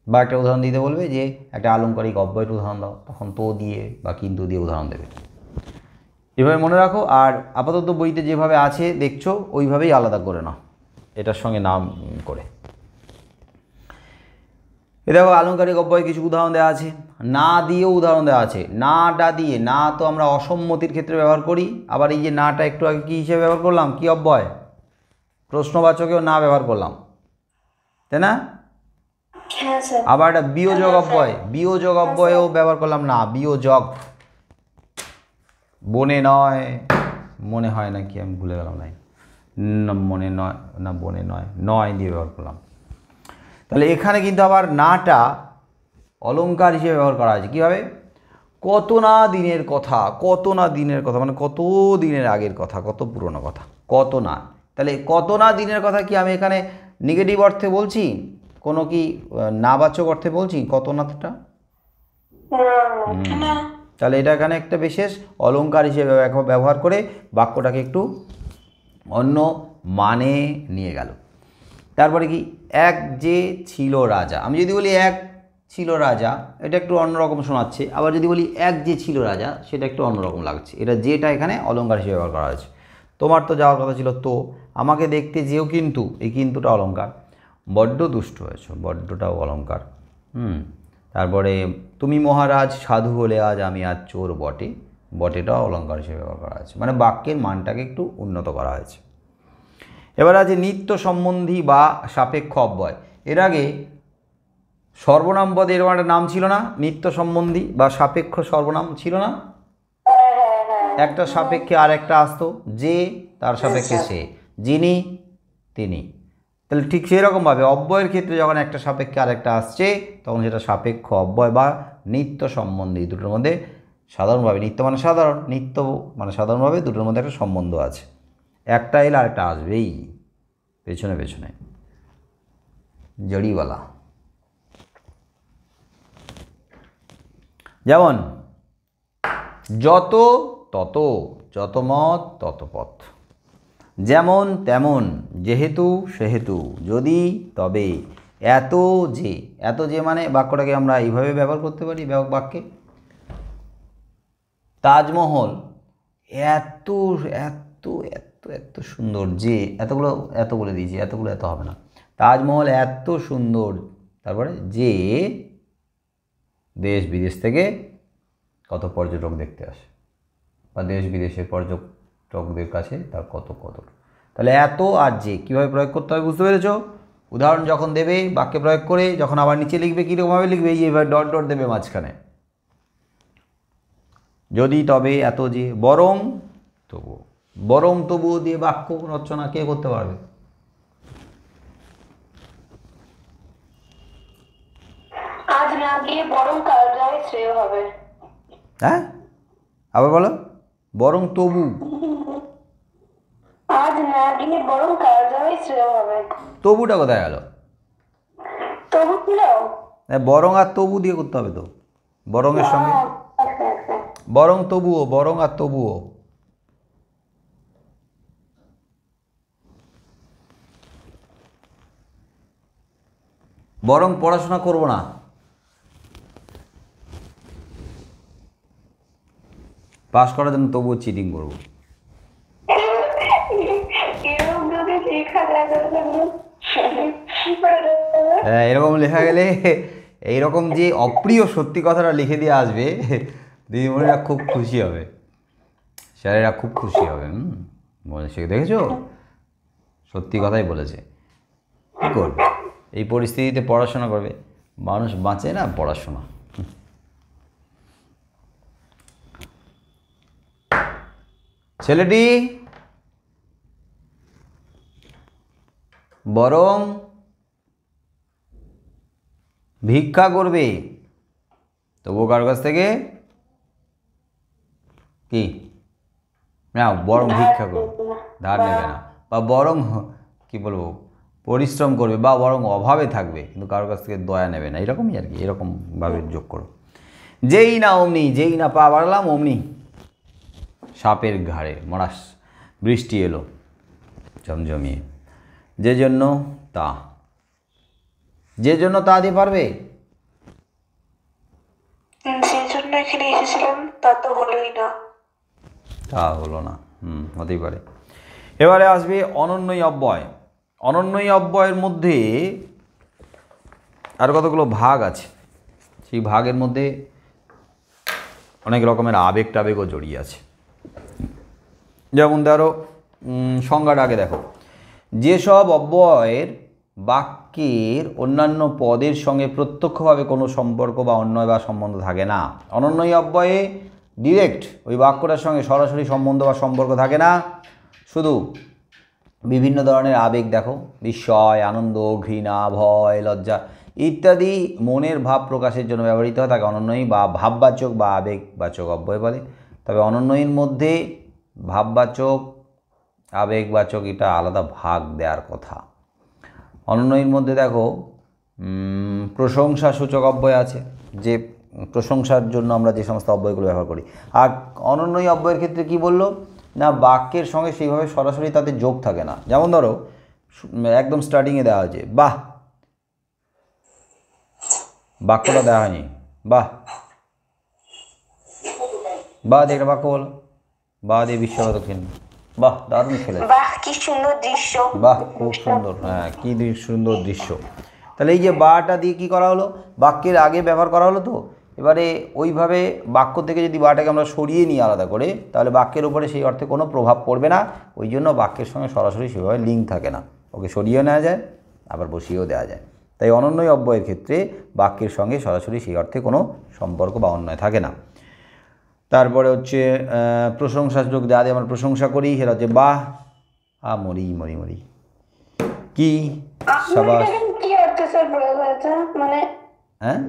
বা একটা উদাহরণ দিতে বলবে যে একটা আলংকারিক অব্যয়ের উদাহরণ দাও, তখন তো দিয়ে বা কিন্তু দিয়ে উদাহরণ দেবে। এভাবে মনে রাখো। আর আপাতত বইতে যেভাবে আছে দেখছো ওইভাবেই আলাদা করে নাও, এটার সঙ্গে নাম করে। এ দেখো আলংকারিক অব্যয় কিছু উদাহরণ দেওয়া আছে, না দিয়েও উদাহরণ দেওয়া আছে। নাটা দিয়ে, না তো আমরা অসম্মতির ক্ষেত্রে ব্যবহার করি, আবার এই যে নাটা একটু আগে কী হিসেবে ব্যবহার করলাম, কী অব্যয়? প্রশ্নবাচকেও না ব্যবহার করলাম, তাই না? আবার একটা বিয়োজক অব্যয়, বিয়োজক অব্যয়েও ব্যবহার করলাম না, বিয়োজক। বনে নয়, মনে হয় না কি, আমি ভুলে গেলাম, নাই মনে নয় না, বনে নয়, নয় দিয়ে ব্যবহার করলাম। তাহলে এখানে কিন্তু আবার নাটা অলংকার হিসেবে ব্যবহার করা হয়েছে। কীভাবে? কত না দিনের কথা, কত না দিনের কথা মানে কত দিনের আগের কথা, কত পুরনো কথা, কত না। তাহলে কত না দিনের কথা কি আমি এখানে নেগেটিভ অর্থে বলছি, কোনো কি নাবাচক অর্থে বলছি কত নাটা? তাহলে এটা এখানে একটা বিশেষ অলংকার হিসেবে ব্যবহার করে বাক্যটাকে একটু অন্য মানে নিয়ে গেল। তারপরে কি, এক যে ছিল রাজা, আমি যদি বলি এক ছিল রাজা, এটা একটু অন্যরকম শোনাচ্ছে। আবার যদি বলি এক যে ছিল রাজা, সেটা একটু অন্যরকম লাগছে। এটা যেটা এখানে অলংকার হিসেবে ব্যবহার করা হয়েছে। তোমার তো যাওয়ার কথা ছিল, তো আমাকে দেখতে যেও, কিন্তু এই কিন্তুটা অলংকার। বড্ড দুষ্ট হয়েছো, বড্ডটাও অলংকার। তারপরে তুমি মহারাজ সাধু হলে আজ আমি আজ চোর বটে, বটেটাও অলংকার হিসেবে ব্যবহার করা হয়েছে, মানে বাক্যের মানটাকে একটু উন্নত করা হয়েছে। এবার আছে নিত্য সম্বন্ধী বা সাপেক্ষ অব্যয়। এর আগে সর্বনাম পদে এরকম একটা নাম ছিল না, নিত্য সম্বন্ধী বা সাপেক্ষ সর্বনাম ছিল না, একটা সাপেক্ষে আর একটা আসতো, যে তার সাপেক্ষে সে, যিনি তিনি। তাহলে ঠিক সেই রকমভাবে অব্যয়ের ক্ষেত্রে যখন একটা সাপেক্ষে আর একটা আসছে, তখন সেটা সাপেক্ষ অব্যয় বা নিত্য সম্বন্ধী। দুটোর মধ্যে সাধারণভাবে, নিত্য মানে সাধারণ, নিত্য মানে সাধারণভাবে দুটোর মধ্যে একটা সম্বন্ধ আছে। একটা এলে আরেকটা আসবেই পেছনে পেছনে, জড়িওয়ালা। যেমন যত তত, যত মত তত পথ, যেমন তেমন, যেহেতু সেহেতু, যদি তবে, এত যে। এত যে মানে বাক্যটাকে আমরা এইভাবে ব্যবহার করতে পারি বাক্যে, তাজমহল এত এত এত এত সুন্দর, যে এতগুলো এত বলে দিয়েছি, এতগুলো এত হবে না। তাজমহল এত সুন্দর, তারপরে যে দেশ বিদেশ থেকে কত পর্যটক দেখতে আসে, বা দেশ বিদেশের পর্যটকদের কাছে তার কত কদর। তাহলে এত আর যে কীভাবে প্রয়োগ করতে হবে বুঝতে পেরেছ? উদাহরণ যখন দেবে বাক্যে প্রয়োগ করে, যখন আবার নিচে লিখবে কীরকমভাবে লিখবে, এইভাবে ডট ডট দেবে মাঝখানে। যদি তবে, এত যে, বরং তবু, বরং তবু দিয়ে বাক্য রচনা কে করতে পারবে? আজ না গিয়ে বরং কাল যাওয়াই শ্রেয় হবে। হ্যাঁ, আবার বলো, বরং তবু, আজ না গিয়ে বরং কাল যাওয়াই শ্রেয় হবে। তবুটা কোথায় গেল? তবু ছিল, বরং আর তবু দিয়ে করতে হবে তো, বরং এর সঙ্গে। বরং তবুও, বরং আর তবুও। বরং পড়াশোনা করব না, পাস করার জন্য তবুও চিটিং করব। হ্যাঁ, এরকম লেখা গেলে, এইরকম যে অপ্রিয় সত্যি কথাটা লিখে দিয়ে আসবে, দিদিমণিরা খুব খুশি হবে, স্যারেরা খুব খুশি হবে। বলেছে, দেখেছো, সত্যি কথাই বলেছে। কী করবে, এই পরিস্থিতিতে পড়াশোনা করবে, মানুষ বাঁচে না পড়াশোনা। ছেলেটি বরং ভিক্ষা করবে, তবু কার কাছ থেকে, কি না, বরং ভিক্ষা করবে, ধার নেবে না, বা বরং কি বলবো, পরিশ্রম করবে, বা বরং অভাবে থাকবে, কিন্তু কারোর কাছ থেকে দয়া নেবে না, এরকমই আর কি, এরকমভাবে যোগ করো। যেই না অমনি, যেই না পা বাড়লাম অমনি সাপের ঘাড়ে মরাস, বৃষ্টি এলো জমজমিয়ে। যে জন্য তা, যে জন্য তা দিয়ে পারবে, সেই জন্য এখানে এসেছিলাম, তা তো হলোই না। তা হলো না, হতেই পারে। এবারে আসবে অনন্যই অব্যয়। অনন্যই অব্যয়ের মধ্যে আর কতগুলো ভাগ আছে, সেই ভাগের মধ্যে অনেক রকমের আবেগ টাবেগও জড়িয়ে আছে। যেমন ধরো, সংজ্ঞাটা আগে দেখো, যেসব অব্যয়ের বাক্যের অন্যান্য পদের সঙ্গে প্রত্যক্ষভাবে কোনো সম্পর্ক বা অন্যয় বা সম্বন্ধ থাকে না। অনন্যই অব্যয়ে ডিরেক্ট ওই বাক্যটার সঙ্গে সরাসরি সম্বন্ধ বা সম্পর্ক থাকে না, শুধু বিভিন্ন ধরনের আবেগ দেখো, বিস্ময়, আনন্দ, ঘৃণা, ভয়, লজ্জা ইত্যাদি মনের ভাব প্রকাশের জন্য ব্যবহৃত হয়, তাকে অনন্যই বা ভাববাচক বা আবেগবাচক অব্যয় বলে। তবে অনন্যইর মধ্যে ভাববাচক, আবেগবাচক এটা আলাদা ভাগ দেওয়ার কথা। অনন্যইর মধ্যে দেখো, প্রশংসাসূচক অব্যয় আছে, যে প্রশংসার জন্য আমরা যে সমস্ত অব্যয়গুলো ব্যবহার করি। আর অনন্যই অব্যয়ের ক্ষেত্রে কি বললো না, বাক্যের সঙ্গে সেইভাবে সরাসরি তাতে যোগ থাকে না। যেমন ধরো, একদম স্টার্টিংয়ে দেওয়া হয়েছে বাহ, বাক্যটা দেওয়া হয়নি, বাহ, বাহ দিয়ে একটা বাক্য বলো, বাহ দিয়ে বিশ্বগত খেল, বাহ দারুণ খেলে, বাহ কি সুন্দর দৃশ্য, বাহ খুব সুন্দর, হ্যাঁ কী সুন্দর দৃশ্য। তাহলে এই যে বাটা দিয়ে কী করা হলো, বাক্যের আগে ব্যবহার করা হলো। তো এবারে ওইভাবে বাক্য থেকে যদি বাটাকে আমরা সরিয়ে নিই আলাদা করে, তাহলে বাক্যের উপরে সেই অর্থে কোনো প্রভাব পড়বে না। ওই জন্য বাক্যের সঙ্গে সরাসরি সেভাবে লিঙ্ক থাকে না, ওকে সরিয়েও নেওয়া যায়, আবার বসিয়েও দেওয়া যায়। তাই অনন্যই অব্যয়ের ক্ষেত্রে বাক্যের সঙ্গে সরাসরি সেই অর্থে কোনো সম্পর্ক বা অন্যয় থাকে না। তারপরে হচ্ছে প্রশংসাসূচক, যা দিয়ে আমরা প্রশংসা করি সেটা হচ্ছে বাহ, মরি মরি মরি, কি সাবাস। কি অর্থ স্যার প্রয়োগ হয়েছে, মানে হ্যাঁ,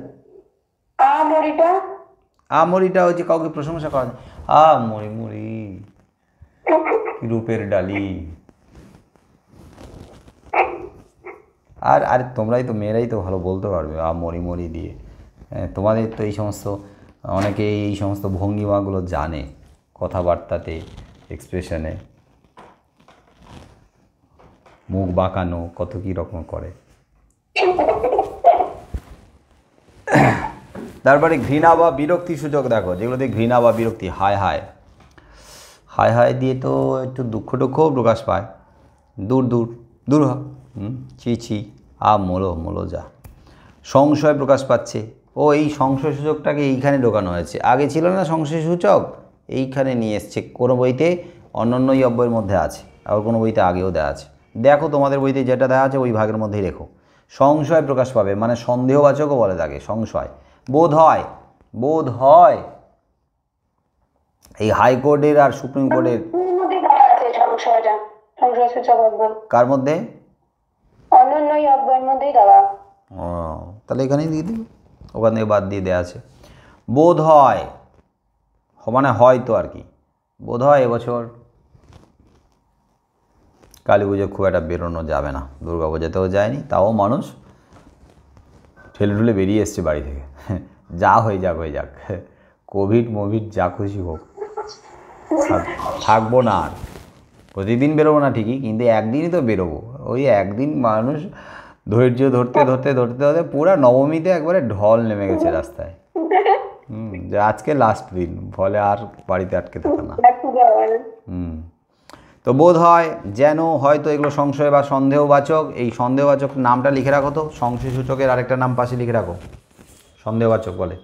আমরিটা, আমরিটা হচ্ছে কাউকে প্রশংসা করা, মরি মরি, রূপের ডালি। আর তোমরাই তো, মেয়েরাই তো ভালো বলতে পারবে মরি মরি দিয়ে। তোমাদের তো এই সমস্ত, অনেকে এই সমস্ত ভঙ্গিমাগুলো জানে, কথাবার্তাতে, এক্সপ্রেশনে, মুখ বাঁকানো, কত কী রকম করে। তারপরে ঘৃণা বা বিরক্তি সূচক দেখো, যেগুলোতে ঘৃণা বা বিরক্তি, হায় হায়, হায় হায় দিয়ে তো একটু দুঃখ টুক্ষও প্রকাশ পায়, দূর দূর দূর হ, ছি ছি, মোলো মোলো যা, সংশয় প্রকাশ পাচ্ছে। ও এই সংশয় সূচকটাকে এইখানে ঢোকানো হয়েছে, আগে ছিল না সংশয় সূচক, এইখানে নিয়ে এসছে। কোনো বইতে অনন্যই অব্যয়ের মধ্যে আছে, আবার কোনো বইতে আগেও দেওয়া আছে। দেখো তোমাদের বইতে যেটা দেওয়া আছে ওই ভাগের মধ্যেই রেখো। সংশয় প্রকাশ পাবে, মানে সন্দেহবাচকও বলে তাকে, সংশয়। বোধ হয়, বোধ হয় এই হাইকোর্টের আর সুপ্রিম কোর্টের কার মধ্যে, অনন্যই অব্যয়ের মধ্যেই দেওয়া। ও তাহলে এখানেই দিয়ে দিবি, ওখান থেকে বাদ দিয়ে দেওয়া আছে। বোধ হয় মানে হয়তো আর কি, বোধ হয় এবছর কালী পুজো খুব একটা বেরোনো যাবে না, দুর্গা পুজোতেও যায়নি, তাও মানুষ ঠেলে ঠুলে বেরিয়ে এসছে বাড়ি থেকে, যা হয়ে যাক হয়ে যাক, কোভিড মোভিড যা খুশি হোক, থাকবো না আর। প্রতিদিন বেরোবো না ঠিকই, কিন্তু একদিনই তো বেরোবো। ওই একদিন মানুষ ধৈর্য ধরতে ধরতে ধরতে ধরতে পুরো নবমীতে একবারে ঢল নেমে গেছে রাস্তায়। যে আজকে লাস্ট দিন, ফলে আর বাড়িতে আটকে থাকা না। তো বোধ হয় যেন হয়তো এগুলো সংশয় বা সন্দেহবাচক। এই সন্দেহবাচক নামটা লিখে রাখো তো, সংশয় সূচকের আরেকটা নাম পাশে লিখে রাখো, সন্দেহবাচক বলে।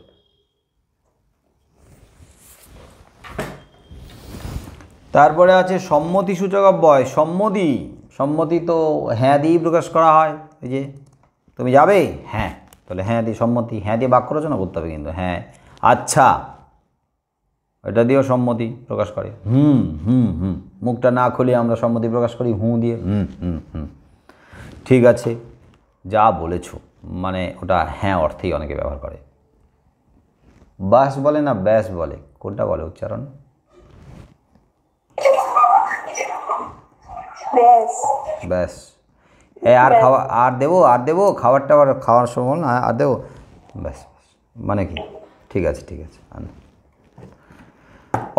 তারপরে আছে সম্মতি সূচক অব্যয়। সম্মতি, সম্মতি তো হ্যাঁ দিয়েই প্রকাশ করা হয়। এই যে তুমি যাবে, হ্যাঁ, তাহলে হ্যাঁ দিয়ে সম্মতি, হ্যাঁ দিয়ে বাক্য রচনা করতে হবে কিন্তু, হ্যাঁ আচ্ছা, এটা দিয়েও সম্মতি প্রকাশ করে। হুম হুম হুম, মুখটা না খুলে আমরা সম্মতি প্রকাশ করি হুঁ দিয়ে, হুম হুম হুম, ঠিক আছে যা বলেছ, মানে ওটা হ্যাঁ অর্থেই অনেকে ব্যবহার করে। বাস বলে না ব্যাস বলে, কোনটা বলে উচ্চারণ? ব্যাস। আর খাওয়া আর দেবো, আর দেবো, খাবারটা আবার খাওয়ার সময় না আর দেবো, ব্যাস মানে কি? ঠিক আছে ঠিক আছে।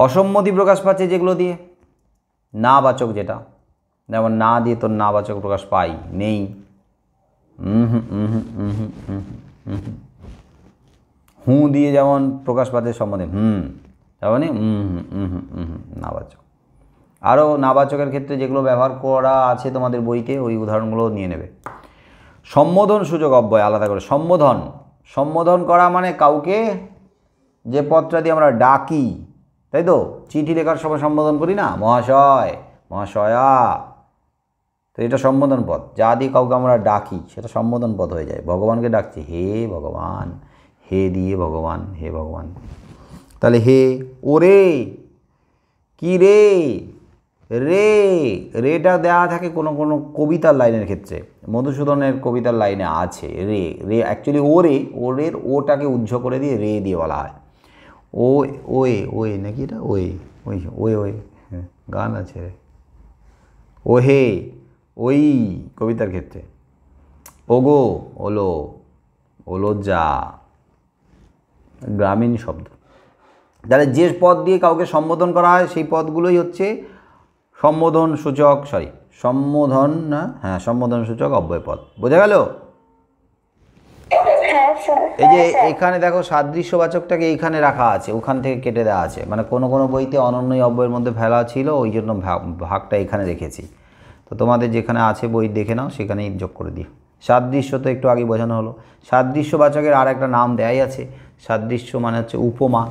অসম্মতি প্রকাশ পাচ্ছে যেগুলো দিয়ে, না বাচক, যেটা যেমন না দিয়ে তোর না বাচক প্রকাশ পাই, নেই। হুঁ দিয়ে যেমন প্রকাশ পাচ্ছে সম্মতি, তেমনই না বাচক। আরও নাবাচকের ক্ষেত্রে যেগুলো ব্যবহার করা আছে তোমাদের বইতে, ওই উদাহরণগুলো নিয়ে নেবে। সম্বোধন সূচক অব্যয় আলাদা করে। সম্বোধন, সম্বোধন করা মানে কাউকে যে পদটা দিয়ে আমরা ডাকি, তাই তো? চিঠি লেখার সময় সম্বোধন করি না, মহাশয় মহাশয়া, তো এটা সম্বোধন পদ। যা দিয়ে কাউকে আমরা ডাকি সেটা সম্বোধন পদ হয়ে যায়। ভগবানকে ডাকছি হে ভগবান, হে দিয়ে ভগবান, হে ভগবান। তাহলে হে, ওরে, কি রে, রে, রেটা দেওয়া থাকে কোনো কোনো কবিতার লাইনের ক্ষেত্রে। মধুসূদনের কবিতার লাইনে আছে রে, রে অ্যাকচুয়ালি ওরে, ওরের ওটাকে উজ্জ্ব করে দিয়ে রে দিয়ে বলা হয়। ও ওয়ে, ওয়ে নাকি এটা, ওয়ে, ওই ওয়ে, ওয়ে হ্যাঁ গান আছে রে। ও হে, ওই কবিতার ক্ষেত্রে। ওগো, ওলো, ওলো যা, গ্রামীণ শব্দ। তাহলে যে পদ দিয়ে কাউকে সম্বোধন করা হয় সেই পদগুলোই হচ্ছে সম্বোধন সূচক, সম্বোধন না, হ্যাঁ সম্বোধন সূচক অব্যয় পদ। বোঝা গেল? এই যে এখানে দেখো সাদৃশ্যবাচকটাকে এইখানে রাখা আছে, ওখান থেকে কেটে দেওয়া আছে, মানে কোনো কোনো বইতে অনন্যই অব্যয়ের মধ্যে ফেলা ছিল, ওই জন্য ভাগটা এখানে রেখেছি। তো তোমাদের যেখানে আছে বই দেখে নাও, সেখানেই যোগ করে দিও। সাদৃশ্য তো একটু আগে বোঝানো হলো। সাদৃশ্যবাচকের আর একটা নাম দেয়াই আছে। সাদৃশ্য মানে হচ্ছে উপমা,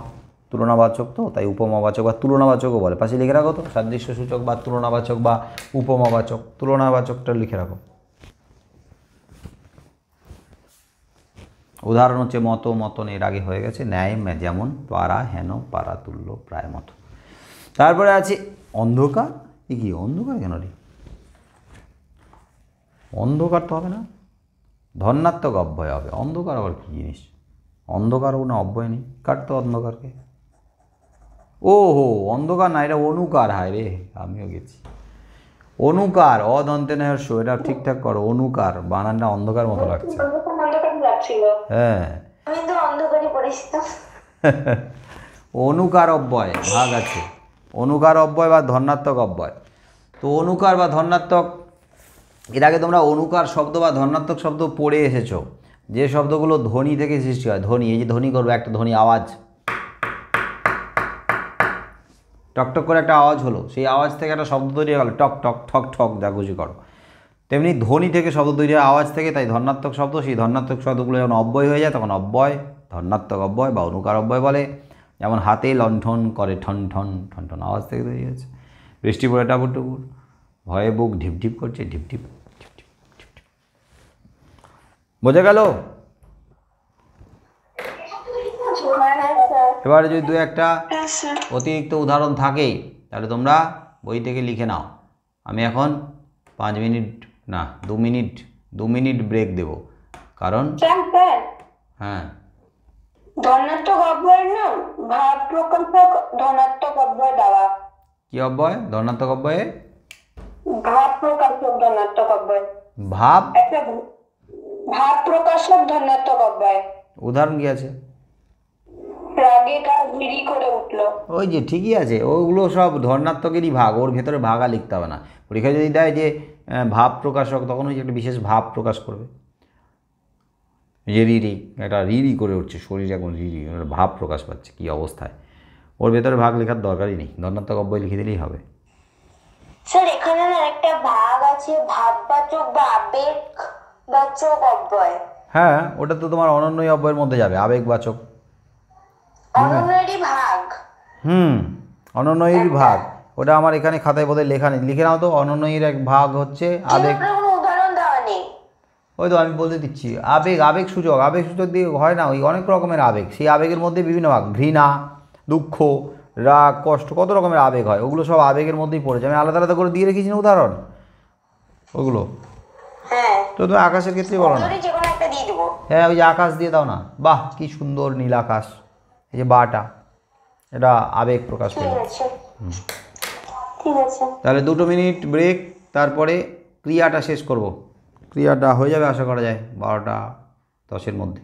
তুলনাবাচক, তো তাই উপমাবাচক বা তুলনাবাচকও বলে। পাশে লিখে রাখো তো, সাদৃশ্য সূচক বা তুলনাবাচক বা উপমাবাচক। তুলনাবাচকটা লিখে রাখো। উদাহরণ হচ্ছে মতো, মতন এর আগে হয়ে গেছে, ন্যায় যেমন, পারা হেন, পারা তুল্য, প্রায় মতো। তারপরে আছে অন্ধকার। এ কি অন্ধকার কেন রে? অন্ধকার তো হবে না, ধন্যাত্মক অব্যয় হবে। অন্ধকার আবার কী জিনিস? অন্ধকার না অব্যয় নেই, কাটতো অন্ধকারকে। ও হো, অন্ধকার না, এটা অনুকার। হায় রে, আমিও গেছি। অনুকার, অদন্তে নহস্য, এটা ঠিকঠাক করো। অনুকার বানানটা অন্ধকার মতো লাগছে। হ্যাঁ, অনুকার অব্যয় ভাগ আছে, অনুকার অব্যয় বা ধন্যাত্মক অব্যয়। তো অনুকার বা ধন্যাত্মক, এর আগে তোমরা অনুকার শব্দ বা ধন্যাত্মক শব্দ পড়ে এসেছো, যে শব্দগুলো ধ্বনি থেকে সৃষ্টি হয়। ধ্বনি, এই যে ধ্বনি করবে, একটা ধ্বনি আওয়াজ, টকটক করে একটা আওয়াজ হলো, সেই আওয়াজ থেকে একটা শব্দ তৈরি হয়ে গেল, টক টক, ঠক ঠক, যা খুশি করো। তেমনি ধ্বনি থেকে শব্দ তৈরি হয় আওয়াজ থেকে, তাই ধন্যাত্মক শব্দ। সেই ধন্যাত্মক শব্দগুলো যখন অব্যয় হয়ে যায় তখন অব্যয়, ধন্যাত্মক অব্যয় বা অনুকার অব্যয় বলে। যেমন হাতে লণ্ঠন করে ঠন ঠন, ঠন ঠন আওয়াজ থেকে তৈরি হয়েছে। বৃষ্টি পড়ে টাপুর টুপুর, ভয়ে বুক ঢিপ ঢিপ করছে, ঢিপ ঢিপ ঢিপ ঢিপ ঢিপ ঢিপ। বোঝা গেল? এবারে যদি দু একটা অতিরিক্ত উদাহরণ থাকে তাহলে তোমরা বই থেকে লিখে নাও। আমি এখন 5 মিনিট না 2 মিনিট ব্রেক দেব, কারণ হ্যাঁ, ধনাত্মক অব্যয়ের নাম ভাব প্রকল্পক ধনাত্মক অব্যয় দেওয়া। কি অব্যয়? ধনাত্মক অব্যয়ে ভাব প্রকাশক ধনাত্মক অব্যয়। ভাব, একটা ভাব প্রকাশক ধনাত্মক অব্যয়। উদাহরণ কি আছে? রাগে গা ভিড়ি করে উঠলো। ওই যে ঠিকই আছে, ওগুলো সব ধর্নাত্মকেরই ভাগ, ওর ভেতরে ভাগা লিখতে হবে না। পরীক্ষায় যদি দেয় যে ভাব প্রকাশক, তখন ওই যে একটা বিশেষ ভাব প্রকাশ করবে, যে রিরি, একটা রিরি করে উঠছে শরীর, এখন রিরি, একটা ভাব প্রকাশ পাচ্ছে কী অবস্থায়। ওর ভেতরে ভাগ লেখার দরকারই নেই, ধর্নাত্মক অব্যয় লিখে দিলেই হবে। স্যার এখানে না একটা ভাগ আছে, ভাববাচক বা আবেগবাচক অব্যয়। হ্যাঁ, ওটা তো তোমার অনন্যই অব্যয়ের মধ্যে যাবে, আবেগবাচক। অনন্যেরই ভাগ। অনন্যের ভাগ, ওটা আমার এখানে খাতায় বোধহয় লেখা নেই, লিখে নাও তো। অনন্যের এক ভাগ হচ্ছে আবেগ। কোনো উদাহরণ দেওয়া নেই। ওই তো আমি বলতে দিচ্ছি, আবেগ, আবেগ সূচক, আবেগ সূচক দিয়ে হয় না, ওই অনেক রকমের আবেগ, সেই আবেগের মধ্যে বিভিন্ন ভাগ, ঘৃণা, দুঃখ, রাগ, কষ্ট, কত রকমের আবেগ হয়, ওগুলো সব আবেগের মধ্যেই পড়েছে। আমি আলাদা আলাদা করে দিয়ে রেখেছি না উদাহরণ ওগুলো। হ্যাঁ, তো তুমি আকাশের ক্ষেত্রে বলো না। যে কোনো একটা দিয়ে দেবো। হ্যাঁ, ওই যে আকাশ দিয়ে দাও না, বাহ কি সুন্দর নীল আকাশ, এই যে বাটা, এটা আবেগ প্রকাশ ঠিক করবে। আছে, ঠিক আছে। তাহলে 2 মিনিট ব্রেক, তারপরে ক্রিয়াটা শেষ করব। ক্রিয়াটা হয়ে যাবে আশা করা যায় 12টা 10-এর মধ্যে।